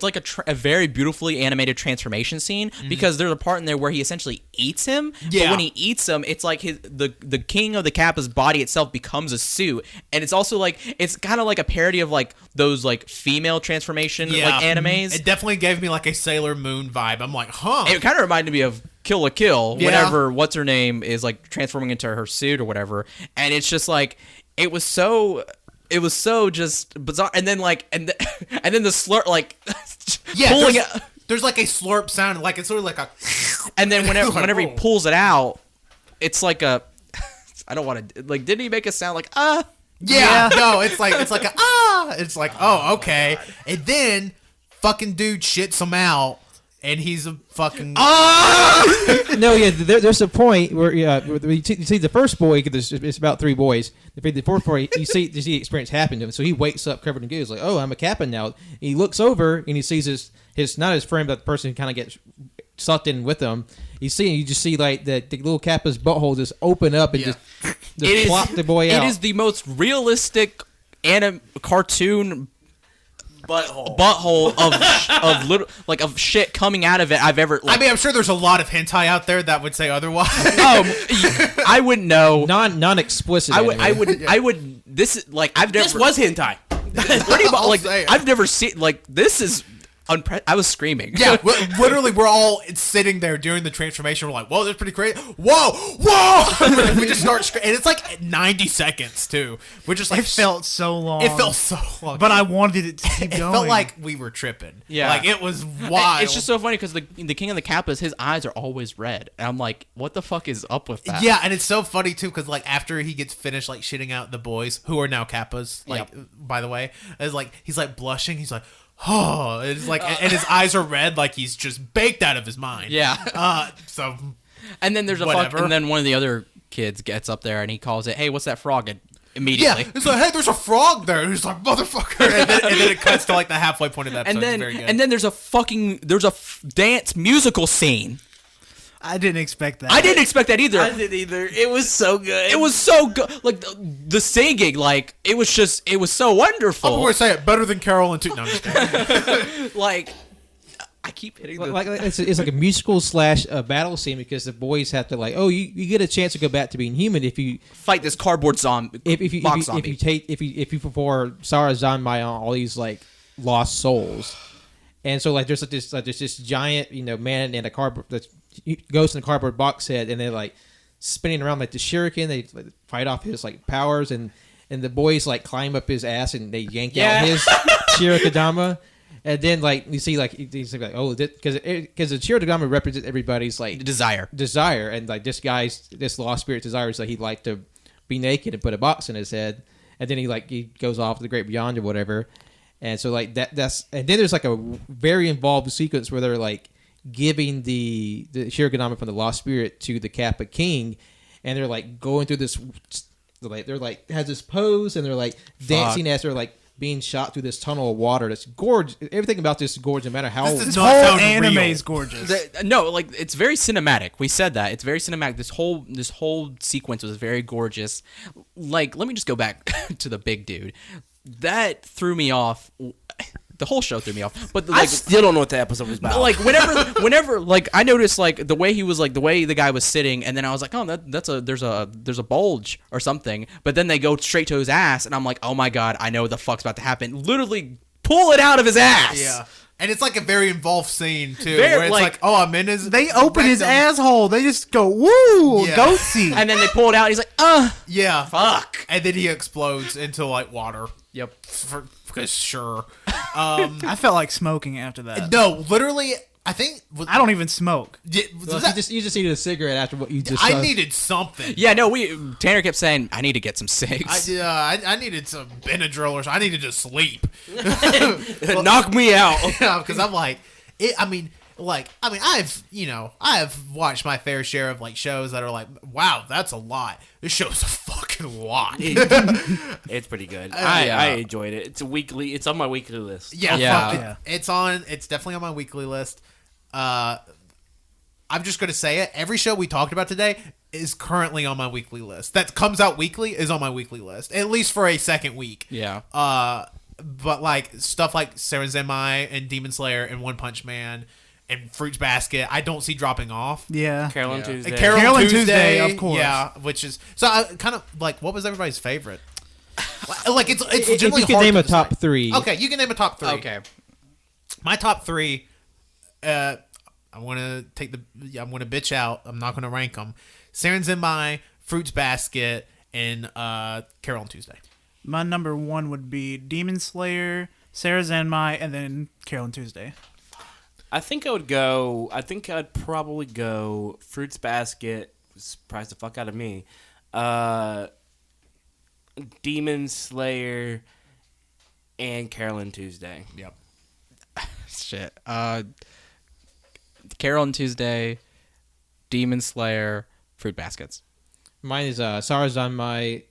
like a very beautifully animated transformation scene because there's a part in there where he essentially eats him. Yeah. But when he eats him, it's like the king of the Kappa's body itself becomes a suit, and it's also like it's kind of like a parody of like those like female transformation like animes. It definitely gave me like a Sailor Moon vibe. I'm like, huh? It kind of reminded me of Kill la Kill, Yeah. whenever what's her name is like transforming into her suit or whatever, and it's just like it was so just bizarre, and then like and then the slur like pulling it, there's like a slurp sound, like it's sort of like a, and then Like, whenever he oh. pulls it out, it's like a I don't want to like didn't he make a sound like yeah, no, it's like a it's like oh okay, and then fucking dude shits him out, and he's a fucking No, yeah, there's a point where you see the first boy. It's about three boys. The fourth boy, you see the experience happen to him. So he wakes up covered in goo. He's like, "Oh, I'm a Kappa now." He looks over and he sees his not his friend, but the person who kind of gets sucked in with him. You just see like the little Kappa's butthole just open up and just plop the boy out. It is the most realistic cartoon butthole of little like of shit coming out of it I've ever. Like, I mean, I'm sure there's a lot of hentai out there that would say otherwise. I wouldn't know. Non-explicit. I would. This is like I've never. This was hentai. Pretty much I'll like say it. I've never seen like this is. I was screaming. Yeah, literally, we're all sitting there during the transformation. We're like, "Whoa, that's pretty crazy! Whoa!" We just start, and it's like 90 seconds too. We're just like, It felt so long. it felt so long, But I wanted it to keep it going. felt like we were tripping. Yeah. like it was wild. It's just so funny because the king of the Kappas, his eyes are always red, and I'm like, what the fuck is up with that? Yeah, and it's so funny too because like after he gets finished like shitting out the boys who are now Kappas, like by the way, is like he's like blushing. He's like, oh, it's like, and his eyes are red, like he's just baked out of his mind. Yeah. So, And then there's whatever. and then one of the other kids gets up there and he calls it, "Hey, what's that frog?" And immediately. yeah, it's like, hey, there's a frog there. And he's like, motherfucker. And then it cuts to like the halfway point of the episode. It's very good. And then there's a dance musical scene. I didn't expect that. I didn't expect that either. I didn't either. It was so good. It was so good. Like the singing, like it was so wonderful. I'm going to say it better than Carole and No, I'm just kidding. Like I keep hitting the Like it's like a musical / a battle scene because the boys have to like, oh, you get a chance to go back to being human if you fight this cardboard zombie. if you zombie. if you perform Sarazanmai on all these like lost souls, and so like there's this giant man in a cardboard that goes in a cardboard box head, and they're like spinning around like the shuriken. They like, fight off his like powers, and the boys like climb up his ass and they yank out his shurikedama. And then, like, you see, like, he's like, oh, because the Shirodagami represents everybody's, like, desire. And, like, this lost spirit's desire is that he'd like to be naked and put a box in his head. And then he goes off to the great beyond or whatever. And so, like, and then there's, like, a very involved sequence where they're, like, giving the Shirodagami from the lost spirit to the Kappa King. And they're, like, going through this, they're, like, has this pose and they're, like, dancing as they're, like, being shot through this tunnel of water. That's gorgeous. Everything about this is gorgeous, no matter how. This Whole anime is gorgeous. No, like it's very cinematic. We said that it's very cinematic. This whole sequence was very gorgeous. Like, let me just go back to the big dude. That threw me off. The whole show threw me off. But I still don't know what the episode was about. Like whenever like I noticed like the way he was like the way the guy was sitting, and then I was like, oh, there's a bulge or something. But then they go straight to his ass, and I'm like, oh my god, I know what the fuck's about to happen. Literally pull it out of his ass. Yeah. And it's like a very involved scene, too. Very, where it's like, oh, I'm in his... They open his asshole. They just go, woo, Yeah. goatsy. And then they pull it out, and he's like, Yeah. fuck. And then he explodes into, like, water. Yep. Because sure. I felt like smoking after that. No, literally, I think... I don't even smoke. You just needed a cigarette after what you just I saw. needed something. Yeah, no, Tanner kept saying, I need to get some cigs. I needed some Benadryl or something. I needed to sleep. Knock me out. Yeah, because I'm like... I've watched my fair share of, like, shows that are like, wow, that's a lot. This show's a fucking lot. It's pretty good. I enjoyed it. It's on my weekly list. Yeah, Yeah. fuck it. It's definitely on my weekly list. I'm just gonna say it. Every show we talked about today is currently on my weekly list. That comes out weekly is on my weekly list, at least for a second week. Yeah. But like stuff like Sarazanmai and Demon Slayer and One Punch Man and Fruits Basket, I don't see dropping off. Yeah. Carole Tuesday. Carole Tuesday, Tuesday, of course. Yeah, which is so I kind of like what was everybody's favorite? Like it's If legitimately you can hard name to a top decide. 3. Okay, you can name a top 3. Okay. My top 3. I'm gonna bitch out. I'm not gonna rank them. Sarazanmai, Fruits Basket, and Carole Tuesday. My number 1 would be Demon Slayer, Sarazanmai, and then Carole Tuesday. I think I'd probably go Fruits Basket. Surprised the fuck out of me. Demon Slayer and Carole Tuesday. Yep. Shit. Carole Tuesday, Demon Slayer, Fruit Baskets. Mine is Sarazanmai,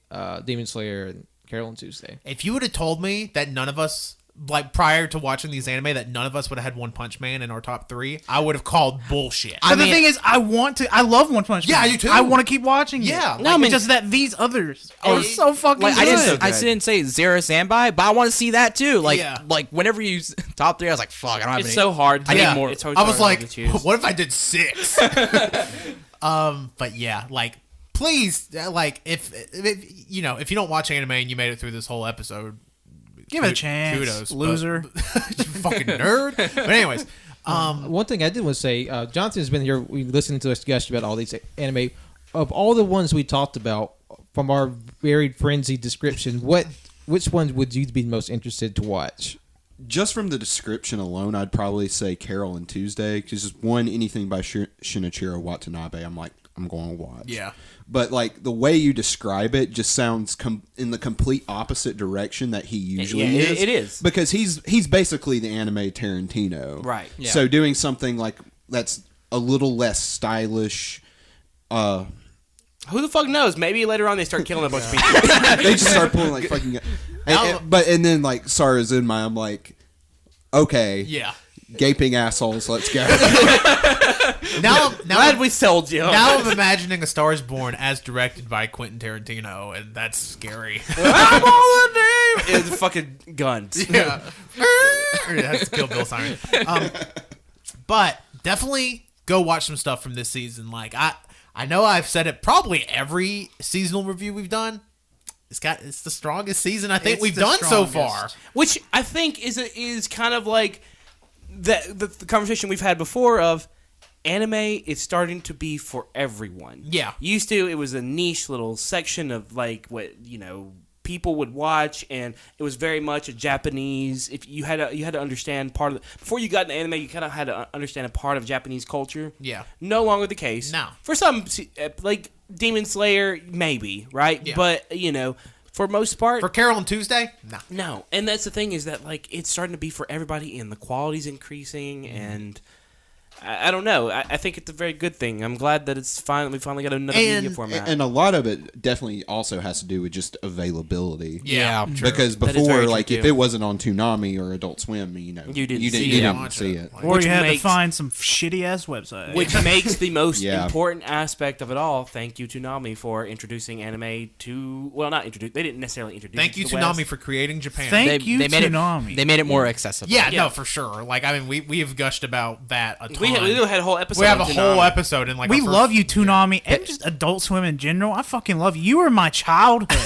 Demon Slayer, and Carole Tuesday. If you would have told me that none of us, like prior to watching these anime, that none of us would have had One Punch Man in our top 3, I would have called bullshit. But the thing is, I love One Punch Man. Yeah, I do too. I want to keep watching it. Yeah. No, it's just that these others are so fucking Like good. I didn't say Sarazanmai, but I want to see that too. Like Yeah. like whenever you top 3, I was like, fuck, I don't have It's any. so hard. I need Yeah. more. It's hard I was like, to choose. what if I did 6? But yeah, like, please, like, if you don't watch anime and you made it through this whole episode, Give it a chance, kudos, loser. you fucking nerd. But anyways, One thing I did want to say, Jonathan's been here. We listened to us gush about all these anime. Of all the ones we talked about from our very frenzied description, which ones would you be most interested to watch? Just from the description alone, I'd probably say Carole and Tuesday, because anything by Shinichiro Watanabe, I'm like, I'm going to watch. Yeah. But like the way you describe it just sounds in the complete opposite direction that he usually is. It is, because he's basically the anime Tarantino, right? Yeah. So doing something like that's a little less stylish. Who the fuck knows? Maybe later on they start killing a bunch of people. They just start pulling like fucking. And then like Sarazanmai, I'm like, okay, Yeah. gaping assholes, let's go. Now Glad we sold you. Now I'm imagining A Star Is Born as directed by Quentin Tarantino, and that's scary. I'm all the name. It's fucking guns. Yeah. That's Kill Bill siren. But definitely go watch some stuff from this season. Like I know I've said it probably every seasonal review we've done. It's the strongest season I think we've done so far. Which I think is kind of like the conversation we've had before of anime is starting to be for everyone. Yeah. Used to, it was a niche little section of like what, people would watch, and it was very much a Japanese. If you had to understand part of before you got into anime, you kind of had to understand a part of Japanese culture. Yeah. No longer the case. No. For some, like Demon Slayer, maybe, right? Yeah. But for most part, For Carole Tuesday? No. no. And that's the thing is that like it's starting to be for everybody, and the quality's increasing, and I don't know. I think it's a very good thing. I'm glad that we finally got another media format. And a lot of it definitely also has to do with just availability. Yeah. True. Because That is before, very like, true, if too. it wasn't on Toonami or Adult Swim, you didn't see it. Or Which you had makes- to find some shitty ass website. Which makes the most Yeah. important aspect of it all. Thank you, Toonami, for introducing anime to... Well, not introduce... They didn't necessarily introduce Thank it you, to the Toonami, West. for creating Japan. Thank you, made Toonami. They made it more accessible. Yeah, Yeah. no, for sure. Like, I mean, we have gushed about that a ton. We had a whole episode We have a on whole Toonami. episode in like We our first- love you, Toonami, and just Adult Swim in general. I fucking love you. You were my childhood.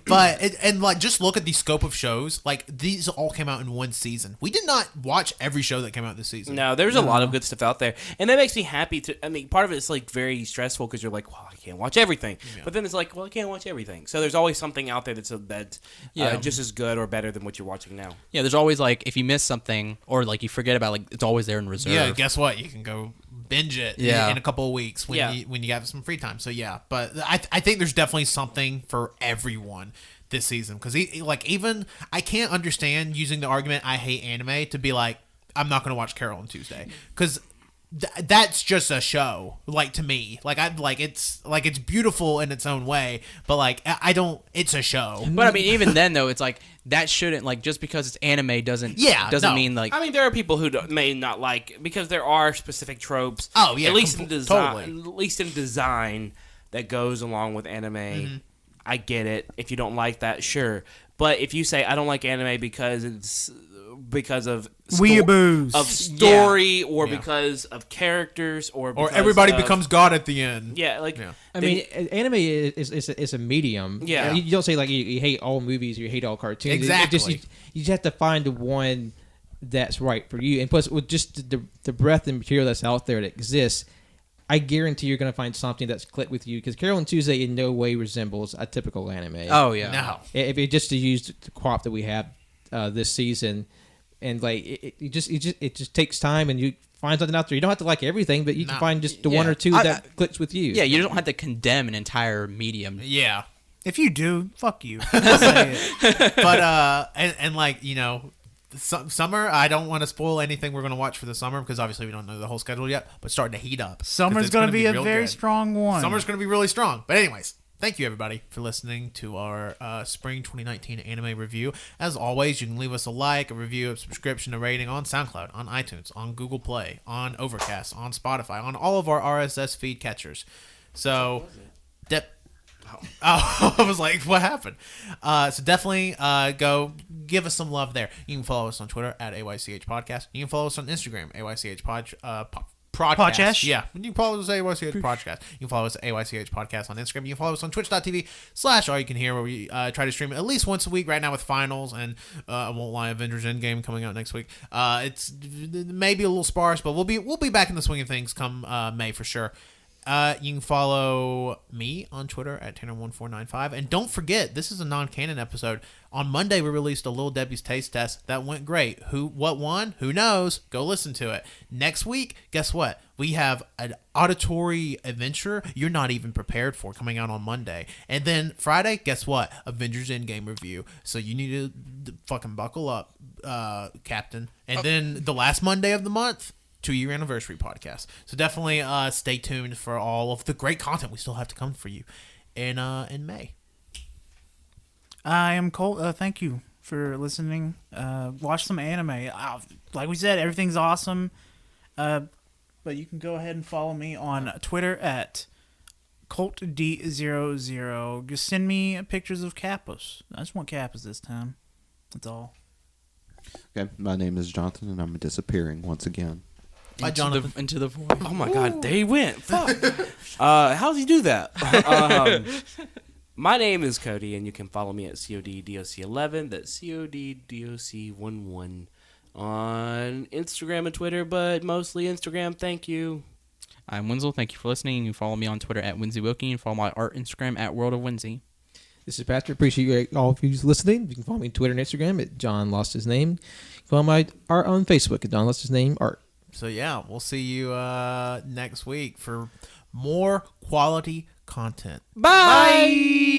But and like just look at the scope of shows. Like these all came out in one season. We did not watch every show that came out this season. No, there's a lot of good stuff out there, and that makes me happy to. I mean, part of it's like very stressful because you're like, well, I can't watch everything, but then it's like, well, I can't watch everything. So there's always something out there that's just as good or better than what you're watching now. Yeah, there's always like if you miss something or like you forget about like it's always there in reserve. Yeah, guess what? You can go binge it in a couple of weeks when you have some free time. So yeah, but I think there's definitely something for everyone this season because like even I can't understand using the argument I hate anime to be like I'm not going to watch Carole Tuesday because that's just a show. Like to me, like it's beautiful in its own way, but like I don't. It's a show. But I mean, even then though, it's like that shouldn't like just because it's anime doesn't mean like. I mean, there are people who may not like because there are specific tropes. Oh yeah, at least in design, totally. at least in design that goes along with anime. Mm-hmm. I get it. If you don't like that, sure. But if you say I don't like anime because it's because of Weeaboos. of story or Yeah. because of characters or everybody of- becomes God at the end. yeah like Yeah. I mean, anime is a medium. Yeah. You don't say like you hate all movies or you hate all cartoons. Exactly. You just have to find the one that's right for you. And plus, with just the breadth and material that's out there that exists, I guarantee you're going to find something that's clicked with you. Because Carole Tuesday in no way resembles a typical anime. Oh yeah. No. If it just to use the crop that we have this season, and like it just takes time, and you find something out there. You don't have to like everything, but you can find just the one or two that clicks with you. Yeah, you don't have to condemn an entire medium. Yeah. If you do, fuck you. I'll say it. But and like summer, I don't want to spoil anything we're going to watch for the summer because obviously we don't know the whole schedule yet, but starting to heat up. 'Cause Summer's it's going to be a real very good. strong one. Summer's going to be really strong. But anyways, thank you everybody for listening to our spring 2019 anime review. As always, you can leave us a like, a review, a subscription, a rating on SoundCloud, on iTunes, on Google Play, on Overcast, on Spotify, on all of our RSS feed catchers. So, I was like, what happened? So definitely go give us some love there. You can follow us on Twitter at AYCH Podcast. You can follow us on Instagram, AYCH Podcast. Yeah, you can follow us at AYCH Podcast. You can follow us at AYCH Podcast on Instagram. You can follow us on twitch.tv/AllYouCanHear where we try to stream at least once a week right now with finals and I won't lie, Avengers Endgame coming out next week. It's maybe a little sparse, but we'll be back in the swing of things come May for sure. You can follow me on Twitter at Tanner1495. And don't forget, this is a non-canon episode. On Monday, we released a Little Debbie's Taste Test. That went great. What won? Who knows? Go listen to it. Next week, guess what? we have an auditory adventure you're not even prepared for coming out on Monday. And then Friday, guess what? Avengers Endgame review. So you need to fucking buckle up, Captain. And then the last Monday of the month, 2-year anniversary podcast. So definitely stay tuned for all of the great content we still have to come for you in May. I am Colt. Thank you for listening. Watch some anime. Like we said, everything's awesome. But you can go ahead and follow me on Twitter at ColtD00. Just send me pictures of Kappas. I just want Kappas this time. That's all. Okay, my name is Jonathan, and I'm disappearing once again. Bye, Jonathan. Into the void. Oh my God, there he went. Fuck. How'd he do that? My name is Cody, and you can follow me at CODDOC11. That's CODDOC11 on Instagram and Twitter, but mostly Instagram. Thank you. I'm Wenzel. Thank you for listening. You can follow me on Twitter at Winsy Wilkie and follow my art Instagram at World of Winsy. This is Patrick. Appreciate all of you listening. You can follow me on Twitter and Instagram at John Lost His Name. You can follow my art on Facebook at John Lost His Name Art. So yeah, we'll see you next week for more quality content. Bye.